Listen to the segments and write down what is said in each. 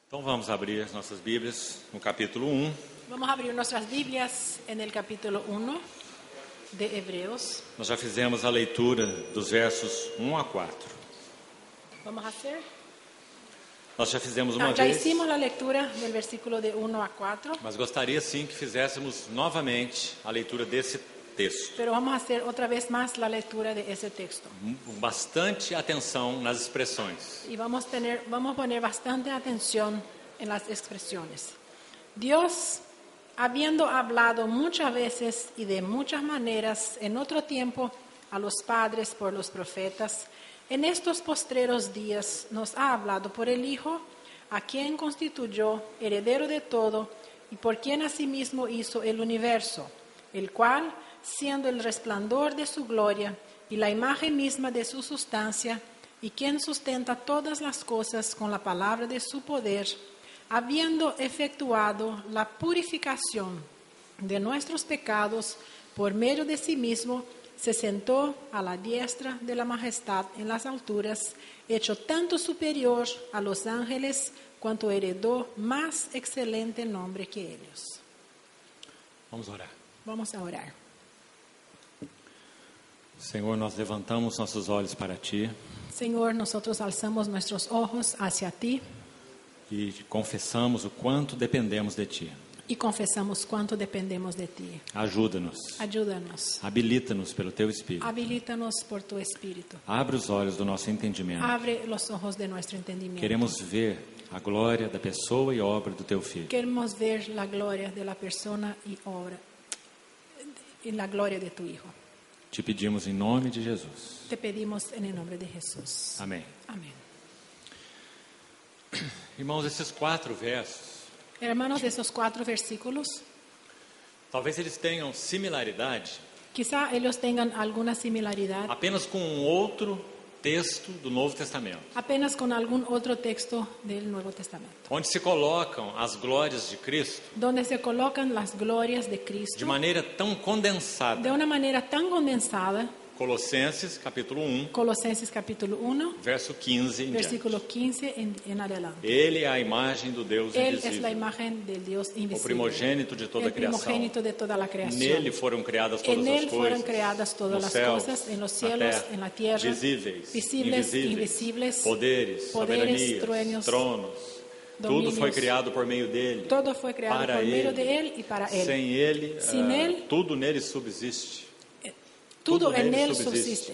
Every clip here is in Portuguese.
Então vamos abrir as nossas Bíblias no capítulo 1. Vamos a abrir nuestras Biblias en el capítulo 1 de Hebreos. Nós já fizemos a leitura dos versos 1 a 4. Vamos a hacer. Nós já fizemos uma Ya vez, hicimos la lectura del versículo de 1 a 4, mas gostaria sim que fizéssemos novamente a leitura desse texto. pero vamos a hacer otra vez más la lectura de ese texto. Com bastante atenção nas expressões. Y vamos a poner bastante atención en las expresiones. Dios, habiendo hablado muchas veces y de muchas maneras en otro tiempo a los padres por los profetas, en estos postreros días nos ha hablado por el Hijo, a quien constituyó heredero de todo y por quien asimismo hizo el universo, el cual, siendo el resplandor de su gloria y la imagen misma de su sustancia, y quien sustenta todas las cosas con la palabra de su poder, habiendo efectuado la purificación de nuestros pecados por medio de sí mismo, se sentó a la diestra de la majestad en las alturas, hecho tanto superior a los ángeles cuanto heredó más excelente nombre que ellos. Vamos orar. Vamos a orar. Senhor, nós levantamos nossos olhos para Ti Señor, nosotros alzamos nuestros ojos hacia ti e confessamos o quanto dependemos de Ti. y confesamos cuánto dependemos de ti. Ajuda-nos, Ayúdanos, habilita-nos pelo Teu Espírito. habilítanos por tu Espíritu. Abre os olhos do nosso entendimento. Abre los ojos de nuestro entendimiento. Queremos ver a glória da pessoa e obra do Teu Filho. Queremos ver la gloria de la persona y obra y la gloria de tu Hijo. Te pedimos em nome de Jesus. Te pedimos en el nombre de Jesús. Amém. Amén. Irmãos, esses 4 versos, Hermanos, de esos 4 versículos, talvez eles tenham similaridade quizá ellos tengan alguna similaridad apenas com um outro texto do Novo Testamento, apenas con algún otro texto del Nuevo Testamento, onde se colocam as glórias de Cristo donde se colocan las glorias de de Cristo maneira tão de condensada. una manera tan condensada. Colossenses, capítulo 1, Colosenses capítulo 1, verso 15 em diante. versículo 15 en adelante. Ele é a imagem do Deus Él es la invisível, imagen del Dios o invisible, primogênito de toda a el criação. primogénito de toda la creación. Nele foram criadas todas En as Él fueron coisas, creadas todas nos las céus, cosas, en los na cielos, terra, en la tierra, visíveis, visibles, invisíveis, invisibles, poderes, poderes, soberanias, truenos, tronos. Tudo dominios. foi criado por meio dele, Todo fue creado para por medio ele. de Él y para Él. Sem ele, Sin él, tudo nele subsiste. Todo nele en Él subsiste.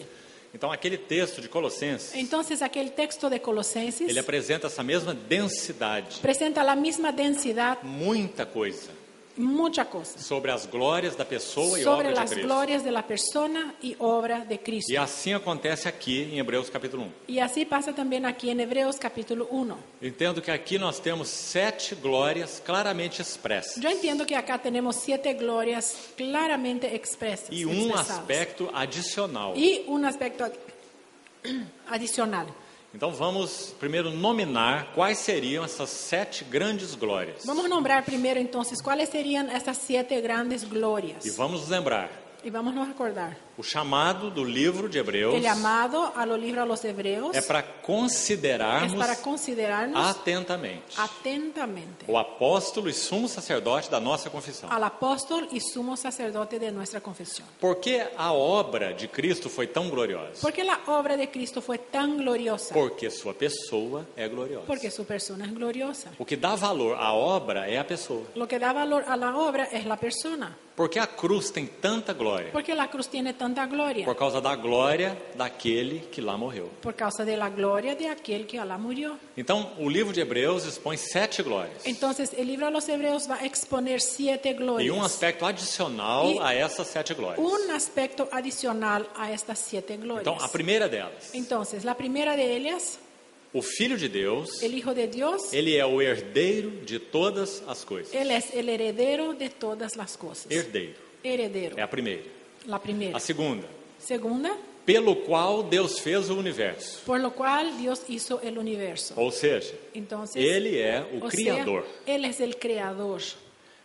Então, aquele texto de Colossenses, Entonces, aquel texto de Colosenses ele apresenta essa mesma densidade, presenta la misma densidad, muita coisa, mucha cosa, sobre as glórias da pessoa e sobre obra de las Cristo. glorias de la persona y obra de Cristo. E assim acontece aqui em Hebreus capítulo 1. Y así pasa también aquí en Hebreos capítulo 1. Entendo que aqui nós temos 7 glórias claramente expressas. Yo entiendo que acá tenemos 7 glorias claramente expresas. E expresadas. aspecto adicional. Y un aspecto adicional. Então vamos primeiro nominar quais seriam essas 7 grandes glórias. Vamos a nombrar primero entonces cuáles serían estas 7 grandes glorias. E vamos nos lembrar, Y vamos a recordar. o chamado do livro de Hebreus El llamado a los libros a los hebreos é para es considerarmos para considerarnos atentamente atentamente o apóstolo e sumo sacerdote da nossa confissão. al apóstol y sumo sacerdote de nuestra confesión. Por que a obra de Cristo foi tão gloriosa? ¿Por qué la obra de Cristo fue tan gloriosa? Porque sua pessoa é gloriosa. Porque su persona es gloriosa. O que dá valor à obra é a pessoa. Lo que da valor a la obra es la persona. Porque a cruz tem tanta glória? Porque la cruz tiene tanta gloria. Por causa da glória daquele que lá morreu. Por causa de la gloria de aquel que la murió. Então, o livro de Hebreus expõe 7 glórias. Entonces, el libro a los hebreos va a exponer 7 E glorias. aspecto adicional E a essas 7 glórias. Un aspecto adicional a estas 7 glorias. Então, a primeira delas, Entonces, la primera de ellas, o Filho de Deus, el Hijo de Dios, ele é o herdeiro de todas as coisas. Él es el heredero de todas las cosas. Herdeiro, Heredero, é a primeira. la primera. A segunda, Segunda, pelo qual Deus fez o universo. por lo cual Dios hizo el universo. Ou seja, Entonces, ele é o o Criador. sea, Él es el creador.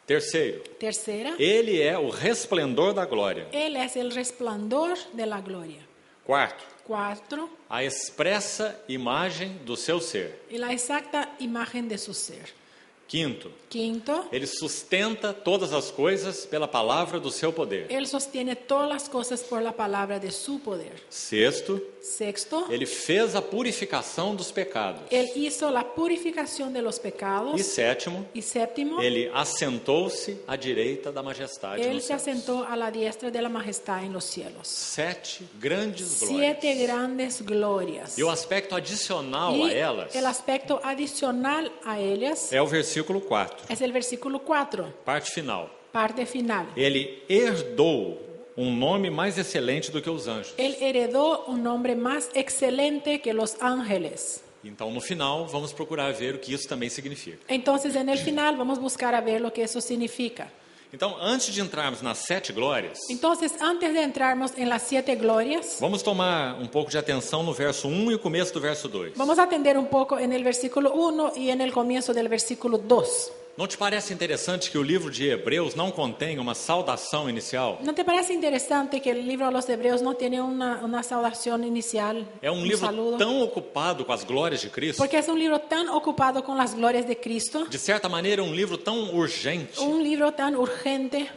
Terceiro, Tercera, ele é o resplendor da glória. Él es el resplandor de la gloria. Quarto, 4. a expressa imagem do seu ser. Y la exacta imagen de su ser. Quinto, Quinto, ele sustenta todas as coisas pela palavra do seu poder. Él sostiene todas las cosas por la palabra de su poder. Sexto, Sexto, ele fez a purificação dos pecados. Él hizo la purificación de los E pecados. sétimo, Y séptimo, ele assentou-se à direita da majestade Él nos se céus. asentó a la diestra de la majestad en los cielos. 7 grandes glórias. 7 grandes glorias. E o aspecto adicional Y a elas el aspecto adicional a ellas é o versículo 4, es el versículo 4, parte final. parte final. Ele herdou um nome mais excelente do que os anjos. Él heredó un nombre más excelente que los ángeles. Então, no final, vamos procurar ver o que isso também significa. Entonces, en el final, vamos a buscar a ver lo que eso significa. Então, antes de entrarmos nas 7 glórias, Entonces, antes de entrarnos en las 7 glorias, vamos tomar um pouco de atenção no verso 1 e o começo do verso 2. vamos a atender un poco en el versículo 1 y en el comienzo del versículo 2. Não te parece interessante que o livro de Hebreus não contém uma saudação inicial? ¿No te parece interesante que el libro de los Hebreos no tiene una saudación inicial, É um un livro saludo? tão ocupado com as glórias de Cristo, Porque es un libro tan ocupado con las glorias de Cristo, de certa maneira, um livro tão urgente. un libro tan urgente,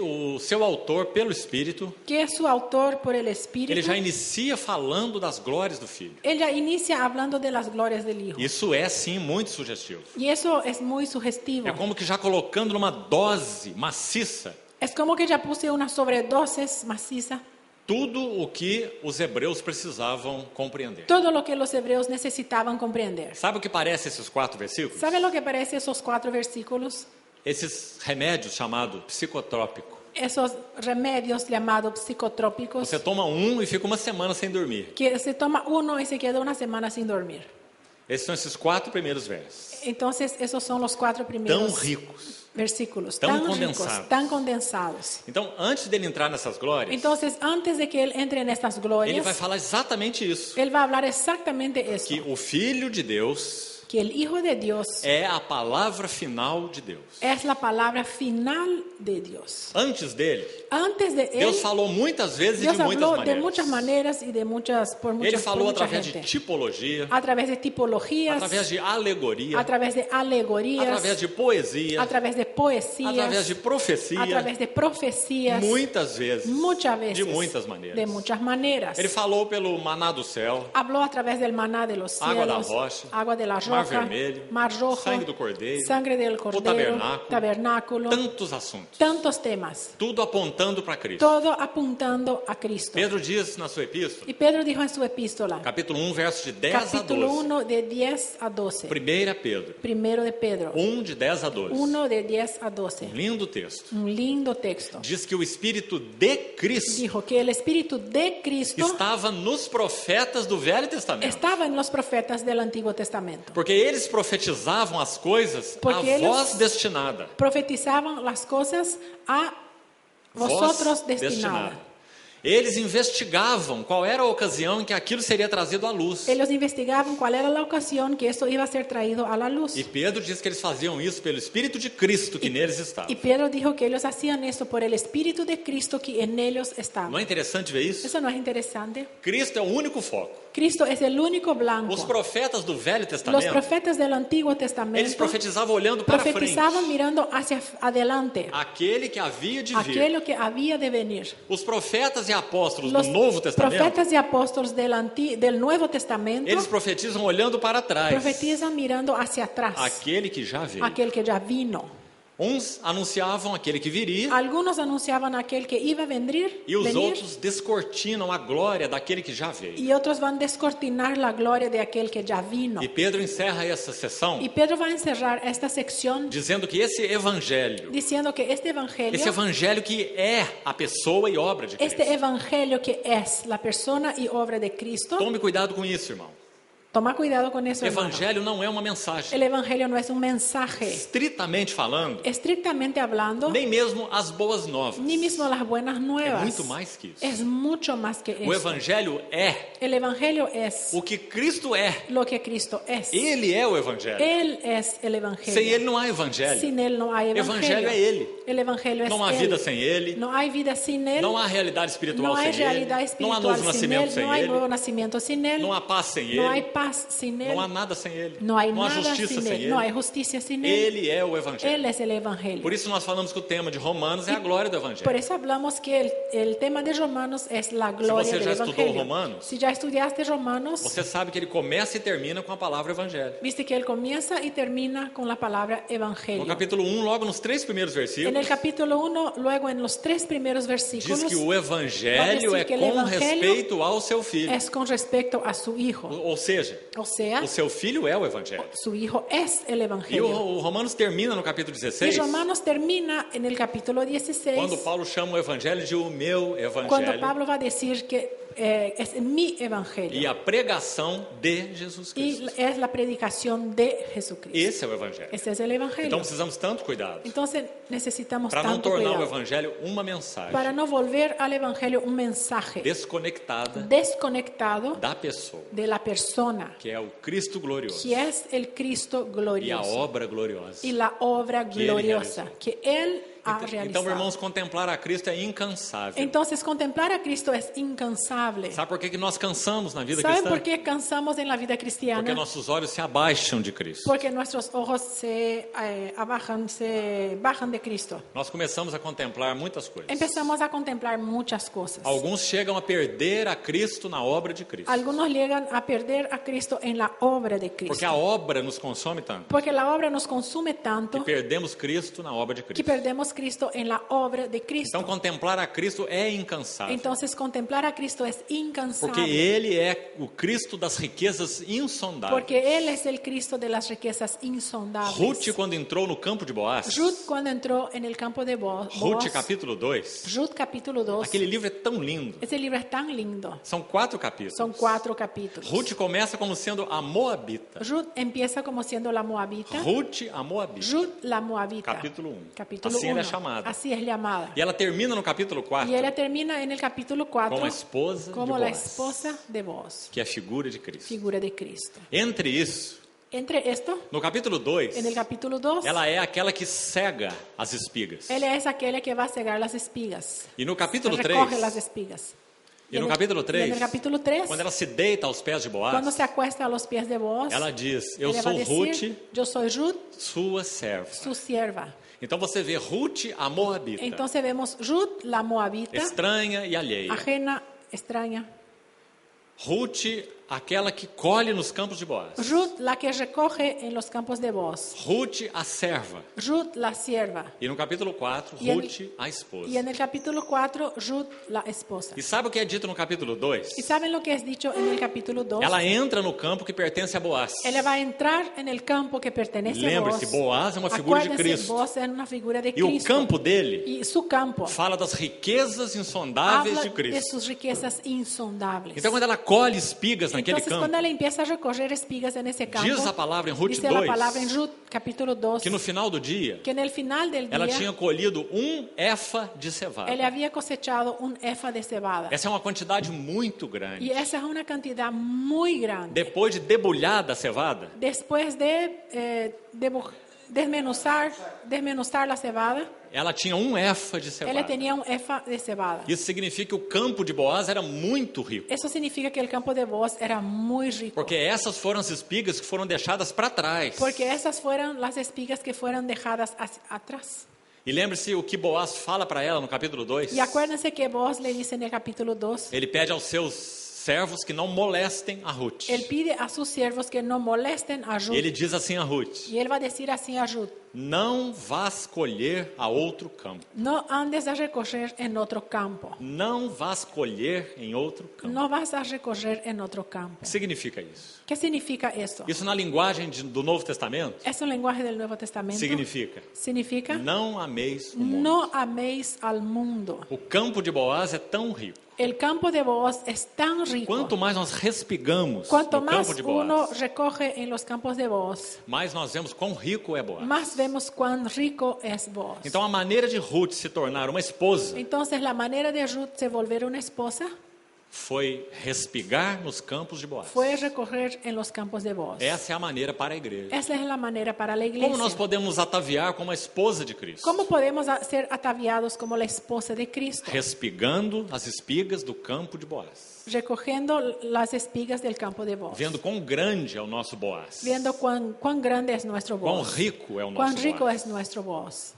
O seu autor, pelo Espírito, que su autor por el Espíritu, ele já inicia falando das glórias do Filho. él ya inicia hablando de las glorias del Hijo. Isso é, sim, muito sugestivo. Y eso es muy sugestivo. É como que já colocando numa dose maciça Es como que ya puse una sobredosis maciza, tudo o que os hebreus precisavam compreender. todo lo que los hebreos necesitaban comprender. Sabe o que parece esses 4 versículos? ¿Sabe lo que parece esos 4 versículos? Esses remédios chamados psicotrópico. Esos remedios llamados psicotrópicos, Você toma um e fica uma semana sem dormir. que se toma uno y se queda una semana sin dormir. Esses são esses 4 primeiros versos. Entonces, esos son los 4 Tão primeros ricos. versículos, tão tan condensados. ricos, tan condensados. Então, antes dele entrar nessas glórias, Entonces, antes de que él entre en estas ele glorias, vai falar exatamente isso. él va a hablar exactamente eso, Que o Filho de Deus que el Hijo de Dios é a palavra final de Deus. es la palabra final de Dios. Antes dele, Antes de él, Deus falou muitas vezes e Dios de muitas habló de maneiras. muchas maneras y de muchas, por Ele muchas, por falou mucha através de gente. tipologia, A través de tipologías, através de alegoria, a través de alegorías, através de poesia, a través de poesías, através de profecia, a través de profecías, muitas vezes, muchas veces, de muitas maneiras. de muchas maneras. Ele falou pelo maná do céu, Habló a través del maná de los cielos, água da rocha, agua de la roca, mar vermelho, mar rojo, sangue do cordeiro, sangre del o cordero, tabernáculo, tabernáculo, tantos assuntos, tantos temas, tudo apontando para Cristo. todo apuntando a Cristo. Pedro diz na sua epístola, Y Pedro dijo en su epístola, capítulo 1, versos de 10 a capítulo 12. 1 de 10 a 12, 1 Pedro, primero de Pedro, 1 de 10 a 12. 1 de 10 a 12, Lindo texto. un lindo texto. Diz que o Espírito de Cristo Dijo que el Espíritu de Cristo estava nos profetas do Velho Testamento. estaba en los profetas del Antiguo Testamento. Porque eles profetizavam as coisas Porque a eles- vós destinada. Profetizaban las cosas a vosotros Vós destinada. Eles investigavam qual era a ocasião em que aquilo seria trazido à luz. Ellos investigaban cuál era la ocasión que esto iba a ser traído a la luz. E Pedro diz que eles faziam isso pelo Espírito de Cristo que neles estava. Y Pedro dijo que ellos hacían eso por el Espíritu de Cristo que en ellos estaba. Não é interessante ver isso? ¿Eso no es interesante? Cristo é o único foco. Cristo es el único blanco. Os profetas do Velho Los Testamento, profetas del Antiguo eles Testamento profetizavam olhando para frente. profetizaban mirando hacia adelante, Aquele que havia de vir. aquello que había de venir. Os profetas e apóstolos Los do Novo Testamento, profetas y apóstoles del Nuevo Testamento eles profetizam olhando para trás. profetizan mirando hacia atrás, Aquele que já veio. aquel que ya vino. Uns anunciavam aquele que viria Algunos anunciaban aquel que iba a venir, e os outros descortinam a glória daquele que já veio. y otros van a descortinar la gloria de aquel que ya vino. E Pedro encerra essa sessão Y Pedro va a encerrar esta sección dizendo que esse evangelho, diciendo que este evangelho que é a pessoa e obra de Cristo. evangelio que es la persona y obra de Cristo, Tome cuidado com isso, irmão. Toma cuidado con eso, hermano. Evangelho não é uma mensagem. El evangelio no es un mensaje. Estritamente falando, Estrictamente hablando, nem mesmo as boas novas. ni mismo las buenas É nuevas. muito mais que isso. Es mucho más que O eso. Evangelho é El evangelio es o que Cristo é. lo que Cristo es. Ele é o Evangelho. Él es el evangelio. Sem Ele não há Evangelho. Sin él no hay evangelio. Evangelho é Ele. El evangelio es Não há él. vida sem Ele. No hay vida sin él. Não há realidade espiritual No hay sem Ele. realidad Não há espiritual novo sin nascimento él. sem No hay Ele. nuevo nacimiento sin él. Não há paz sem No hay Ele. paz sin él. Não há nada sem Ele. No hay Não há nada justiça sin sem él. Ele. No hay justicia sin él. Ele é o Evangelho. Él es el evangelio. Por isso nós falamos que o tema de Romanos é a glória do Por Evangelho. eso hablamos que el tema de Romanos es la gloria você del já estudou evangelio. Romanos, Si ya estudiaste Romanos, Você sabe que ele começa e termina com a palavra Evangelho. viste que él comienza y termina con la palabra No evangelio. capítulo 1, logo nos 3 primeiros En el versículos, capítulo 1, luego en los 3 primeros diz versículos, que o Evangelho vai é dizer que o com Evangelho respeito ao seu filho. es con respecto a su hijo. Ou seja, O sea, o seu filho é o Evangelho. su hijo es el E evangelio. o Romanos termina no capítulo Y 16, Romanos termina en el capítulo 16, quando Paulo chama o Evangelho de o meu cuando Evangelho Pablo va a decir que es mi e evangelio. a pregação de Jesus Y Cristo. es la predicación de Jesucristo. Esse é o Evangelho. Ese es el evangelio. Então precisamos tanto cuidado Entonces necesitamos para não tanto tornar o cuidado Evangelho uma mensagem para no volver al evangelio un mensaje desconectada desconectado da pessoa, de la persona, que é o Cristo glorioso que es el Cristo e a glorioso obra gloriosa. y la obra él gloriosa realizó. que Él ha Então, realizado. irmãos, contemplar a Cristo é incansável. Entonces, contemplar a Cristo es incansable. Sabe por que nós cansamos na vida ¿Saben cristã? por qué cansamos en la vida cristiana? Porque nossos olhos se abaixam de Cristo. Porque nuestros ojos se bajan de Cristo. Nós começamos a contemplar muitas coisas. Empezamos a contemplar muchas cosas. Alguns chegam a perder a Cristo na obra de Cristo. Algunos llegan a perder a Cristo en la obra de Porque Cristo. a obra nos consome tanto. Porque la obra nos consume Que tanto perdemos Cristo na obra de que Cristo. perdemos Cristo en la obra de Cristo. Então, contemplar a Cristo é incansável. Entonces, contemplar a Cristo es Porque incansable. Ele é o Cristo das riquezas insondáveis. Porque Él es el Cristo de las riquezas insondables. Ruth, quando entrou no campo de Boaz, Ruth, cuando entró en el campo de Boaz, Ruth capítulo 2, Ruth capítulo 2, aquele livro é tão lindo. ese libro es tan lindo. São 4 capítulos. Son 4 capítulos. Ruth começa como sendo a Moabita. Ruth empieza como siendo la moabita. Ruth, a Moabita. Ruth, la moabita. Capítulo 1. Capítulo Assim ela é 1. chamada. Así es llamada. E ela termina no capítulo 4 Y ella termina en el capítulo 4 como a esposa como de la Boaz, esposa de Boaz, que é a figura de Cristo. figura de Cristo. Entre isso, Entre esto, no capítulo 2, en el capítulo 2, ela é aquela que cega as espigas. ella es aquella que va a cegar las espigas. E no capítulo Recoge 3, las espigas. e no capítulo Y en 3, el capítulo 3, quando ela se deita aos pés de cuando Boaz, se acuesta a los pies de Boaz, ela diz: Eu ella va sou a decir, Ruth, yo soy Ruth, sua serva. su sierva. Então você vê Ruth, a Moabita, Entonces vemos Ruth, la moabita, estranha e alheia. ajena, extraña. Ruth, aquela que colhe nos campos de Boaz. Ruth, la que recoge en los campos de Boaz. Ruth, a serva. Ruth, la sierva. E no capítulo 4, E Ruth, a esposa. Y en el capítulo 4, Ruth, la esposa. E sabe o que é dito no capítulo 2? ¿Y saben lo que es dicho en el capítulo 2? Ela entra no campo que pertence a Boaz. Ella va a entrar en el campo que pertenece a Boaz. Lembre-se, Boaz é uma figura de Acuérdense, Cristo. Boaz es una figura de E o Cristo. campo dele Y su campo fala das riquezas insondáveis habla de de Cristo. sus riquezas insondables. Então, quando ela colhe espigas naquele Entonces, campo, cuando ella empieza a recoger espigas en ese campo, diz a palavra em Ruth dice la palabra en 2, Ruth capítulo 2, que no final do dia, que en el final del ela día, tinha colhido efa de cevada. ella había cosechado un efa de cebada. Essa é uma quantidade muito grande. Y esa es una cantidad muy grande. Depois de debulhada a cevada, Después de desmenuzar la cebada, ela tinha efa de cevada. ella tenía un efa de cebada. Isso significa que o campo de Boaz era muito rico. Eso significa que el campo de Boaz era muy rico. Porque essas foram as espigas que foram deixadas para trás. Porque esas fueron las espigas que fueron dejadas atrás. E lembre-se o que Boaz fala para ela no capítulo 2. Y acuérdense que Boaz le dice en el capítulo 2, Ele pede aos seus servos que não molestem a Ruth. él pide a sus siervos que no molesten a Ruth. Ele diz assim a Ruth: Y él va a decir así a Ruth: não vás colher a outro campo. No andes a recorrer en otro campo. Não vás colher em outro campo. No vas a recorrer en otro campo. O que significa isso? ¿Qué significa eso? Isso na linguagem do Novo Testamento Es un lenguaje del Nuevo Testamento. significa Não ameis o mundo. no améis al mundo. O campo de Boaz é tão rico. El campo de Booz es tan rico. Quanto mais nós respigamos Cuanto no más campo de uno Boaz, recoge en los campos de Booz, mais nós vemos quão rico é Boaz. más vemos cuán rico es Booz. Então a maneira de Ruth se tornar uma esposa Entonces la manera de Ruth de volver una esposa foi respigar nos campos de Boaz. fue recorrer en los campos de Booz. Essa é a maneira para a igreja. Esa es la manera para la Como iglesia. nós podemos nos ataviar como a esposa de Cristo? ¿Cómo podemos ser ataviados como la esposa de Cristo? Respigando as espigas do campo de Boaz. Recogiendo las espigas del campo de Booz. Vendo quão grande é o nosso Boaz. Viendo cuán grande es nuestro Quão Booz. rico é o Cuán nosso rico Boaz. es nuestro Booz.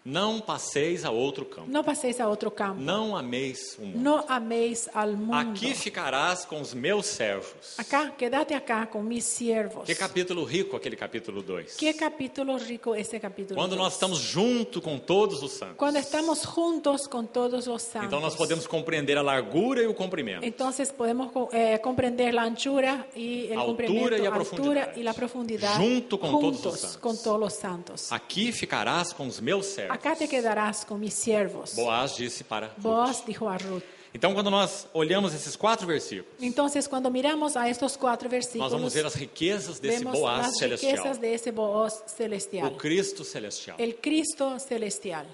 Não passeis a outro campo. No paséis a otro campo. Não ameis o mundo. No améis al mundo. Aqui ficarás com os meus servos. Acá, quédate acá con mis siervos. Que capítulo rico aquele capítulo 2. Qué capítulo rico ese capítulo. Quando 2. nós estamos junto com todos os santos. Cuando estamos juntos con todos los santos. Então nós podemos compreender a largura e o comprimento. Entonces podemos comprender la anchura y el Altura comprimento, y a altura profundidade. y la profundidad Junto con todos los juntos santos. con todos los santos. Aqui ficarás com os meus servos. Acá te quedarás con mis siervos. Boaz disse para Ruth. Boaz dijo a Ruth. Então, quando nós olhamos esses 4 versículos, Entonces, cuando miramos a estos 4 nós versículos, vamos ver as riquezas desse vemos Boaz las celestial, riquezas de ese Boaz o celestial, Cristo celestial. el Cristo celestial.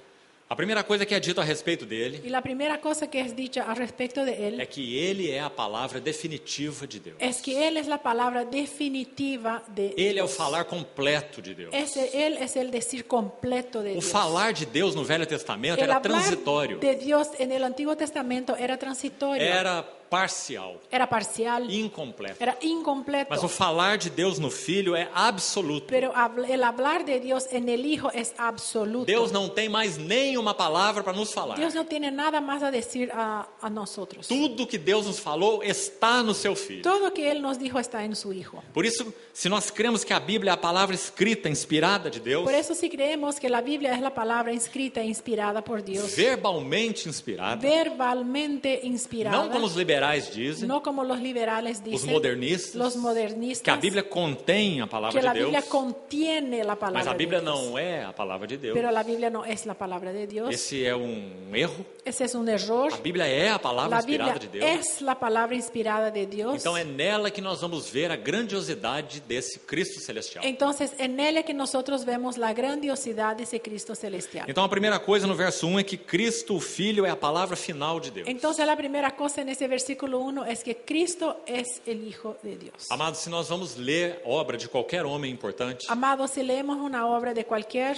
A primeira coisa que é dito a respeito dele Y la primera cosa que es dicha al respecto de é él que ele é a palavra definitiva de Deus. es que él es la palabra definitiva de Ele é o Dios. falar completo de Deus. Él es el decir completo de O Dios. falar de Deus no Velho Testamento El era hablar transitório, de Dios en el Antiguo Testamento era transitorio, era parcial, era parcial, incompleto. era incompleto. Mas o falar de Deus no Filho é absoluto. Pero el hablar de Dios en el Hijo es absoluto. Deus não tem mais nenhuma palavra para nos falar. Dios no tiene nada más a decir a nosotros. Tudo que Deus nos falou está no seu Filho. Todo que Él nos dijo está en su Hijo. Por isso, se nós cremos que a Bíblia é a palavra escrita, inspirada de Deus, Por eso si creemos que la Biblia es la palabra escrita e inspirada por Dios, verbalmente inspirada, verbalmente inspirada, não como os liberais dizem, no como los liberales os dicen, modernistas, los que a modernistas, Bíblia contém a palavra que de la Deus, Biblia contiene la palabra mas a Bíblia de Dios. não é a palavra de Deus. Pero la Biblia no es la palabra de Dios. Esse é um erro. Ese es un error. A Bíblia é a palavra La Biblia inspirada de Deus. es la palabra inspirada de Dios. Então é nela que nós vamos ver a grandiosidade desse Cristo celestial. Entonces, en él es que nosotros vemos la grandiosidad de ese Cristo celestial. Então a primeira coisa no verso 1 é que Cristo, o Filho, é a palavra final de Deus. Entonces, la primera cosa en ese versículo 1 es que Cristo es el Hijo de Dios. Amados, se nós vamos ler obra de qualquer homem importante, Amados, si leemos una obra de cualquier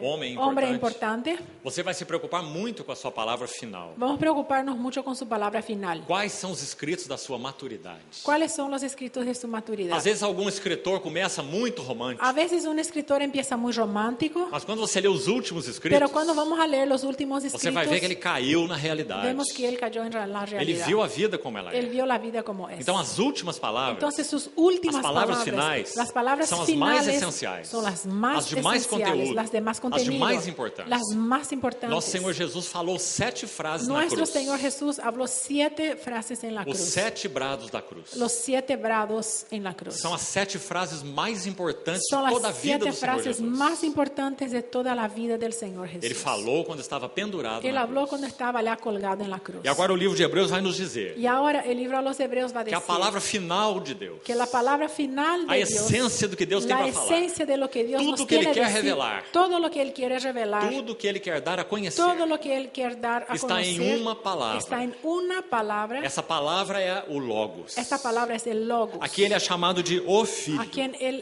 hombre importante, você vai se preocupar muito com a sua palavra final. vamos a preocuparnos mucho con su palabra final. Quais são os escritos da sua maturidade? ¿Cuáles son los escritos de su maturidad? Às vezes algum escritor começa muito romântico, A veces un escritor empieza muy romántico, mas quando você lê os últimos escritos, pero cuando vamos a leer los últimos você vai ver que ele escritos, caiu na realidade. vemos que él cayó en la Ele realidad. viu a vida como ela Él é. vio la vida como es. Então as últimas palavras, Entonces sus últimas as palavras finais, las palabras são as finales mais essenciais, son las más as de mais esenciales, conteúdo, las de más as de contenido, mais importantes. las más importantes. Nosso Senhor Jesus falou 7 frases na Nuestro cruz. Señor Jesús habló 7 frases en la Os cruz. 7 brados da cruz. Los 7 brados en la cruz. São as 7 frases mais importantes Son de toda a las vida 7 do Senhor frases Jesus. más importantes de toda la vida del Señor Jesús. Ele falou quando estava pendurado Él na habló cruz. cuando estaba allá colgado en la cruz. E agora o livro de Hebreus vai nos dizer Y ahora el libro a los Hebreos va a que decir a palavra final de Deus, que la palabra final de a Dios, essência do que Deus tem la para falar, esencia de lo que Dios Tudo nos que Ele tiene quer a decir, revelar, todo lo que Él quiere revelar, tudo que Ele quer dar a conhecer, todo lo que Él quiere dar a está conocer, em uma palavra. está en una palabra. Essa palavra é o Logos. Esta palabra es el Logos. Aqui ele é chamado de o Filho.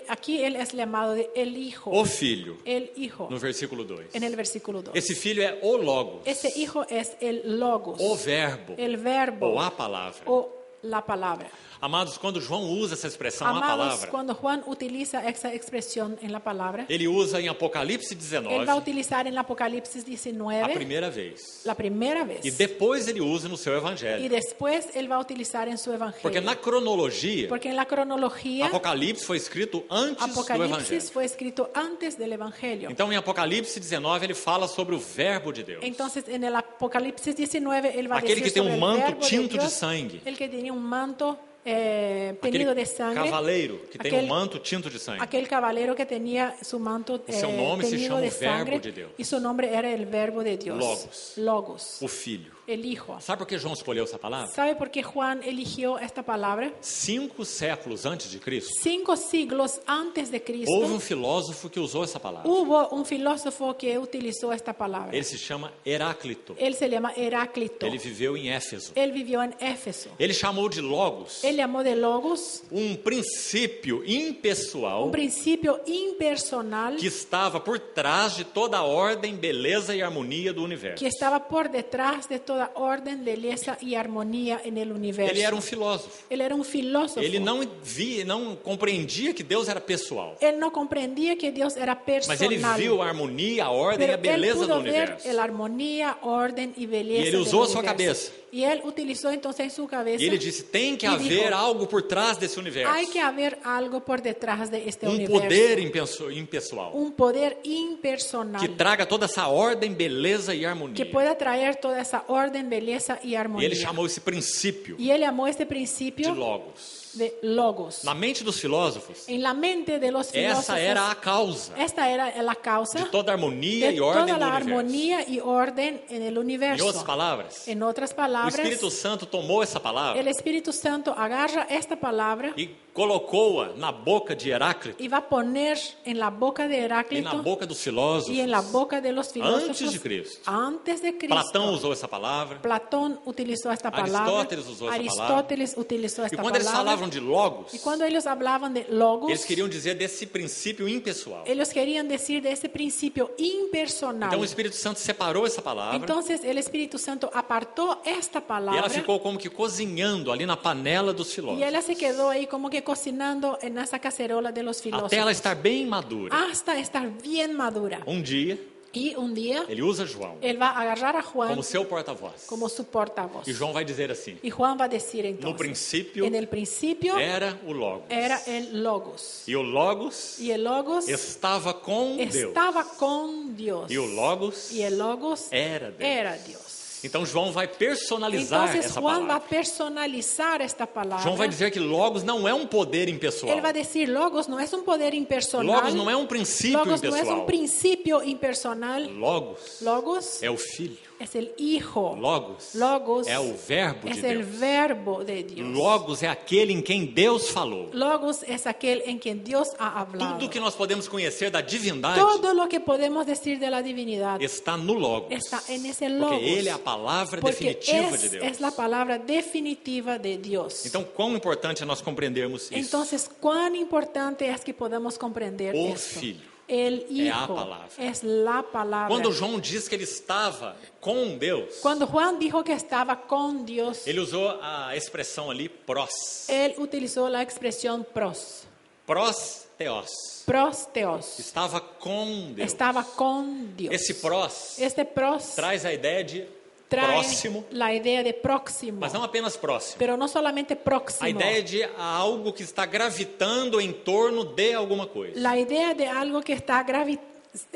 Aquí él es llamado de el Hijo. O Filho, El Hijo. no versículo 2. En el versículo 2. Esse Filho é o Logos, Ese Hijo es el Logos. o Verbo, El verbo. ou a palavra. O la palabra. Amados, quando João usa essa expressão na Amados, palavra, cuando Juan utiliza esa expresión en la palabra, ele usa em Apocalipse él 19 va a utilizar en Apocalipsis a 19 primeira vez. la primera E vez. depois ele usa no seu Y evangelho. después él va a utilizar en su Porque evangelio. na cronologia, Porque en la cronología, Apocalipse foi escrito antes do Apocalipsis evangelho. fue escrito antes del evangelio. Então, em Apocalipse 19, ele fala sobre o verbo de Deus. Entonces, en el Apocalipsis 19, él va a Aquele decir que tem sobre el manto verbo de tinto de Dios, sangue. el que tenía un manto tenido Aquele de sangre, cavaleiro que tem aquele- manto tinto de sangue. aquel caballero que tenía su manto seu nome se teñido chama de o Verbo sangre, de Deus. y su nombre era el verbo de Dios. Logos. Logos, O Filho. el Hijo. Sabe por que João escolheu essa palavra? ¿Sabe por qué Juan eligió esta palabra? 5 séculos antes de Cristo, 5 siglos antes de Cristo, houve um filósofo que usou essa palavra. hubo un filósofo que utilizó esta palabra. Ele se chama Heráclito. Él se llama Heráclito. Ele viveu em Éfeso. Él vivió en Éfeso. Ele chamou de Logos Él llamó de Logos princípio impessoal un principio impersonal que estava por trás de toda a ordem, beleza e harmonia do universo. que estaba por detrás de toda orden, belleza y armonía en el universo. Ele era um filósofo. Él era un filósofo. Ele não compreendia que Deus era pessoal. Él no comprendía que Dios era personal. Mas ele viu a harmonia, a ordem e pero a beleza él do pudo ver universo. la armonía, orden y belleza E ele del usou a sua universo. cabeça. Y él utilizó entonces en su cabeza. E ele disse: tem que e haver dijo, algo por trás desse universo. hay que haber algo por detrás de este Um universo. poder impessoal. Un poder impersonal. Que traga toda essa ordem, beleza e que harmonia. pueda traer toda esa orden, belleza y E armonía. ele chamou esse princípio Y él llamó este de principio Logos. de Logos. Na mente dos filósofos, En la mente de los filósofos, essa era a causa esta era la causa de toda a harmonia de e ordem toda do la universo. armonía y orden en el Em universo. outras palavras, En otras o palabras, Espírito Santo tomou essa palavra el Espíritu Santo agarra esta palabra e colocou-a na boca de Heráclito y va a poner en la boca de e na Heráclito boca dos filósofos. y en la boca de los filósofos Antes de Cristo. Antes de Cristo. Platão usou essa palavra. Platón utilizó esta palabra. Aristóteles usou essa Aristóteles utilizó E esta quando eles palabra. falavam de Logos, Y cuando ellos hablaban de Logos, eles queriam dizer desse princípio impessoal. ellos querían decir de ese principio impersonal. Então o Espírito Santo separou essa palavra Entonces el Espíritu Santo apartó esta e palabra ela ficou como que cozinhando ali na panela dos y filósofos. ella se quedó ahí como que cocinando en esa cacerola de los filósofos Até ela estar bem madura. hasta estar bien madura. Um dia, Y un día ele usa João él va a agarrar a Juan como seu porta-voz. como su portavoz. E João vai dizer assim: Y Juan va a decir no entonces, princípio en el principio era o Logos. era el Logos. E o Logos Y el Logos estava com Deus. estaba con Dios. E o Logos Y el Logos era Deus. era Dios. Então João vai personalizar Entonces essa Juan va a palavra. personalizar esta palabra. João vai dizer que Logos não é um poder impessoal. Él va a decir, Logos no es un poder impersonal. Logos não é um princípio Logos no es impessoal. un principio impersonal. Logos Logos é o Filho. es el Hijo. Logos Logos é o verbo es de el Deus. verbo de Dios. Logos é aquele em quem Deus falou. Logos es aquel en quien Dios ha hablado. Tudo que nós podemos conhecer da divindade Todo lo que podemos decir de la divinidad está no Logos. está en ese Logos. Porque ele é a palavra Porque definitiva de Deus. es la palabra definitiva de Dios. Então, quão importante é nós compreendermos isso. Entonces, cuán importante es que podamos comprender O esto. Filho El é a Hijo palavra. es la palabra. Quando João diz que ele estava com Deus, Cuando Juan dijo que estaba con Dios, ele usou a expressão ali pros. él utilizó la expresión pros. Pros teos. Pros teos. Estava com Deus. Estaba con Dios. Esse pros Este pros traz a ideia de trae próximo, la idea de próximo, mas não apenas próximo. pero no solamente próximo. A ideia de algo que está gravitando em torno de alguma coisa. La idea de algo que está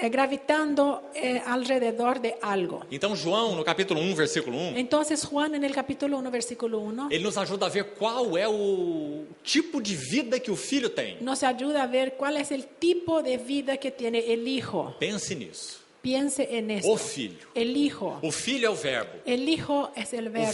gravitando alrededor de algo. Então João, no capítulo 1, versículo 1, Entonces Juan en el capítulo 1, versículo 1, ele nos ajuda a ver qual é o tipo de vida que o filho tem. nos ayuda a ver cuál es el tipo de vida que tiene el Hijo. Pense nisso. Piense en esto. O Filho. El Hijo. O filho é o verbo. El Hijo es el verbo.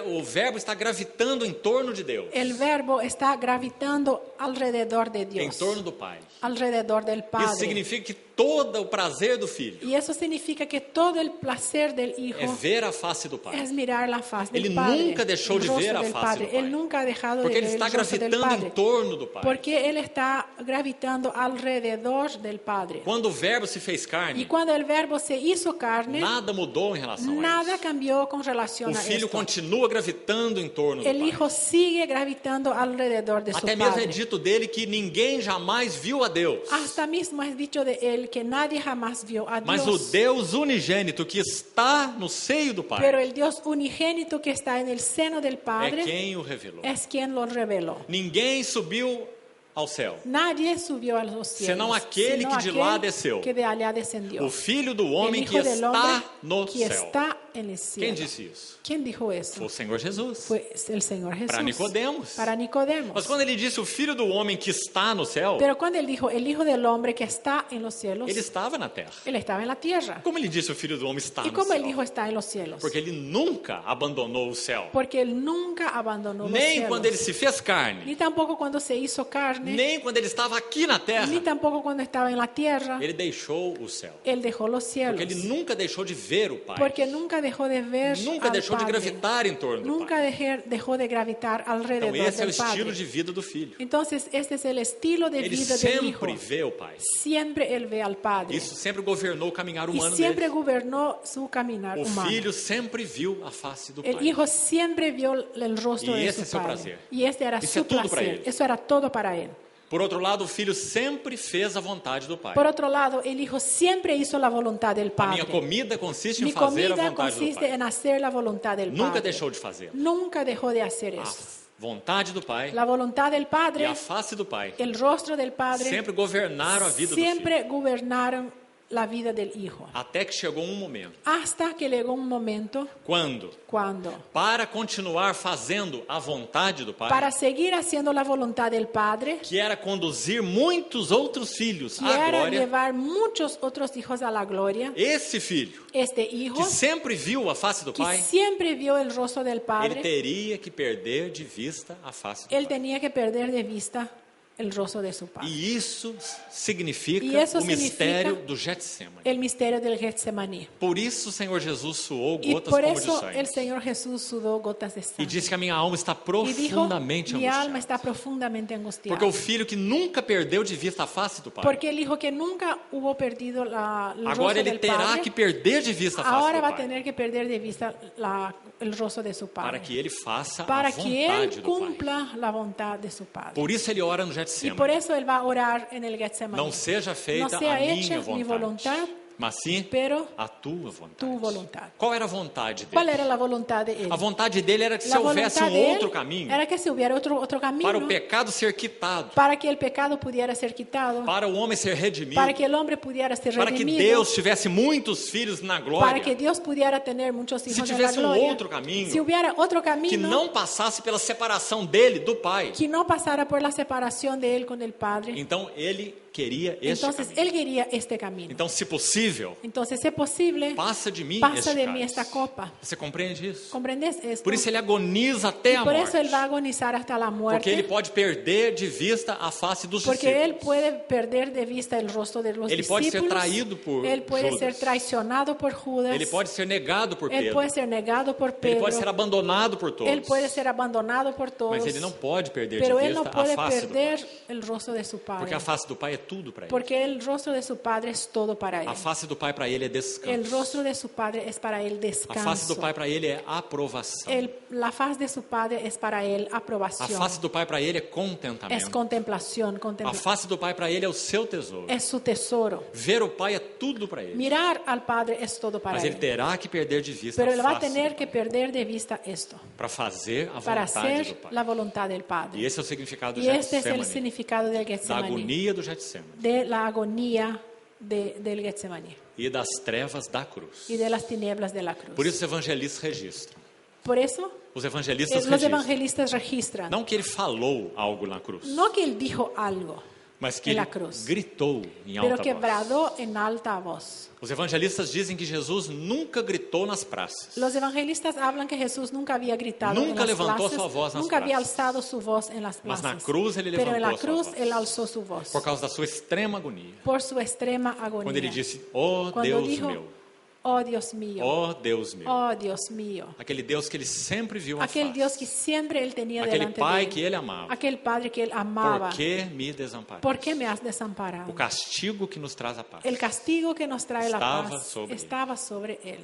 O verbo está gravitando em torno de Deus. El verbo está gravitando alrededor de Em Dios. torno do Pai. Alrededor del Padre. Isso significa que todo o prazer do filho Y eso significa que todo el placer del hijo é ver a face do pai. es mirar la faz del Ele padre. nunca deixou el de rostro ver a del face padre. do pai. Él nunca ha dejado Porque de ele ver está el rostro del gravitando padre. em torno do pai. Porque él está gravitando alrededor del padre. Quando o verbo se fez Y carne, cuando el verbo se hizo carne, nada mudou em relação a nada isso. cambió con relación O a filho esto. continua gravitando em torno do El pai. hijo sigue gravitando alrededor de su Até mesmo é padre. dito dele que ninguém jamais viu a Deus. Hasta mismo es dicho de él que nadie jamás vio a Mas o Dios. Deus unigênito que está no seio do Pai Pero el Dios unigénito que está en el seno del é Padre quem o revelou. es quien lo reveló. Ninguém subiu ao céu, Nadie subió a los cielos, senão aquele sino que de aquel lá desceu. que de allá descendió. O Filho do El homem Hijo que del está Hombre no que céu. está en el cielo. Quem disse isso? ¿Quién dijo eso? Foi o Senhor Jesus. Fue el Señor Jesús. Para Nicodemos. Para Nicodemos. Mas quando ele disse o Filho do homem que está no céu, Pero cuando él dijo el Hijo del Hombre que está en los cielos, ele estava na terra. él estaba en la tierra. Como ele disse o Filho do homem está ¿Y no cómo él céu? dijo está en los cielos? Porque ele nunca abandonou o céu. Porque él nunca abandonó los Nem cielos. quando ele se fez carne, Ni tampoco cuando se hizo carne, nem quando ele estava aqui na terra, ni tampoco cuando estaba en la tierra, ele deixou o céu. él dejó los cielos. Porque ele nunca deixou de ver o Pai. Porque nunca dejó de ver Nunca al deixou de Padre. gravitar em torno do Nunca Pai. dejó de gravitar alrededor Então esse é o del Padre. estilo de vida do filho. Entonces, este es el estilo de Ele vida del Hijo. sempre vê o Pai. Siempre él ve al Padre. Isso sempre governou o caminhar Y humano siempre dele. gobernó su caminar O humano. filho sempre viu a face do El Pai. Hijo siempre vio el rostro Y de ese su es su Padre. placer. Y este era Eso su es todo para placer. él. Eso era todo para él. Por outro lado, o filho sempre fez a vontade do Pai. Por otro lado, el Hijo siempre hizo la voluntad del A Padre. minha comida consiste em Mi fazer a comida vontade do consiste Pai. en hacer la voluntad del Nunca Padre. deixou de fazer. Nunca dejó de hacer A eso. vontade do Pai La voluntad del e Padre, a face do Pai el rostro del Padre, sempre governaram a vida do filho. siempre gobernaron la vida del Hijo. Até que chegou um momento Hasta que llegó un momento quando, cuando, para continuar fazendo a vontade do Pai, para seguir haciendo la voluntad del Padre, que era conduzir muitos outros filhos que à era glória, llevar muchos otros hijos a la gloria, esse filho, este hijo, que sempre viu a face do que Pai, siempre vio el rostro del ele Padre, teria que perder de vista a face do él Pai. tenía que perder de vista el rostro de su Padre. E isso significa E isso o mistério significa do Getsemane. El misterio del Getsemaní. Por isso o Senhor Jesus suou Y gotas por como de eso sangue. el Señor Jesús sudó gotas de E sangre. disse que a minha alma está Y dijo, profundamente mi alma angustiada. está profundamente angustiada. Porque o filho que nunca perdeu de vista a face do Pai, Porque el hijo que nunca hubo perdido el agora rostro ele del terá Padre, que perder de vista a face ahora do va a Pai, tener que perder de vista el rostro de su para Padre. que ele faça Para a que vontade él do Pai. cumpla la voluntad de su Padre. Por isso ele ora no Y por Getsemane. eso él va a orar en el Getsemaní. Não seja feita No sea a hecha minha mi vontade, voluntad, mas sim pero a tua vontade. tu voluntad. Qual era a vontade ¿Cuál dele? era la voluntad de él? A vontade dele era que se La houvesse voluntad de él outro caminho era que se hubiera otro camino para o pecado ser quitado, para que el pecado pudiera ser quitado, para o homem ser redimido, para que el hombre pudiera ser para que redimido, Deus tivesse muitos filhos na para que glória, Dios pudiera tener muchos se hijos en la tivesse gloria. outro caminho Si hubiera otro que camino não passasse pela separação dele do Pai. que no pasara por la separación de él con el Padre, Então ele queria este entonces caminho. él quería este camino. Então, se possível, Entonces, si es posible, passa de mim pasa este de mí cálice. esta copa. Você compreende isso? ¿Comprendes esto? Por isso ele agoniza até a Por morte. eso él va a agonizar hasta la Porque ele muerte, pode perder de vista a face dos porque él discípulos. puede perder de vista el rostro de los Ele pode ser discípulos, traído por él puede Judas. ser traicionado por Judas, Ele pode ser negado por él Pedro. puede ser negado por Ele Pedro, pode ser abandonado por todos. él puede ser abandonado por todos, Mas ele não pode perder pero de él no vista a puede face do Pai. perder el rostro de su Porque Padre, a face do Pai é tudo para ele. porque el rostro de su Padre es todo para él. A face do Pai para ele é El descanso. rostro de su Padre es para él A descanso. face do Pai para ele é aprovação. La faz de su Padre es para él A aprobación. face do Pai para ele é Es contentamento. contemplación, A face do Pai para ele é o seu tesouro. es su tesoro. Ver o Pai é tudo para ele. Mirar al Padre es todo para Mas ele él. terá que perder de vista Pero a él va a face tener do que Pai perder de vista esto para fazer a para vontade do hacer Pai. la voluntad del E Padre. esse é o significado do Y este es el Getsemane, significado del da Getsemaní, agonia do Getsemane de la agonía del Getsemaní e das trevas da cruz. y de las tinieblas de la cruz. Por isso os evangelistas registram. Por eso Os evangelistas los registram. evangelistas registran, Não que ele falou algo na cruz, no que él dijo algo, mas que en ele la cruz, gritou em pero alta que voz. bradó en alta voz. Os evangelistas dizem que Jesus nunca gritou nas praças. Los evangelistas hablan que Jesús nunca había gritado Nunca en las levantó plazas, su voz nas nunca había plazas. alzado su voz en las Mas plazas. na cruz ele Pero en la levantou a sua cruz voz. él alzó su voz Por causa da sua extrema agonia. por su extrema Quando ele agonía. disse, ó Cuando Deus dijo, meu, oh Dios mío, ó Deus meu. oh Dios mío. Aquele Deus que ele sempre viu a Aquel face. Dios que siempre él tenía Aquele delante pai de que él. ele amava. Aquel padre que él amaba. Por que me desamparaste? ¿Por qué me has desamparado? O castigo que nos traz a paz. El castigo que nos trae la Estava paz sobre él. estaba sobre él.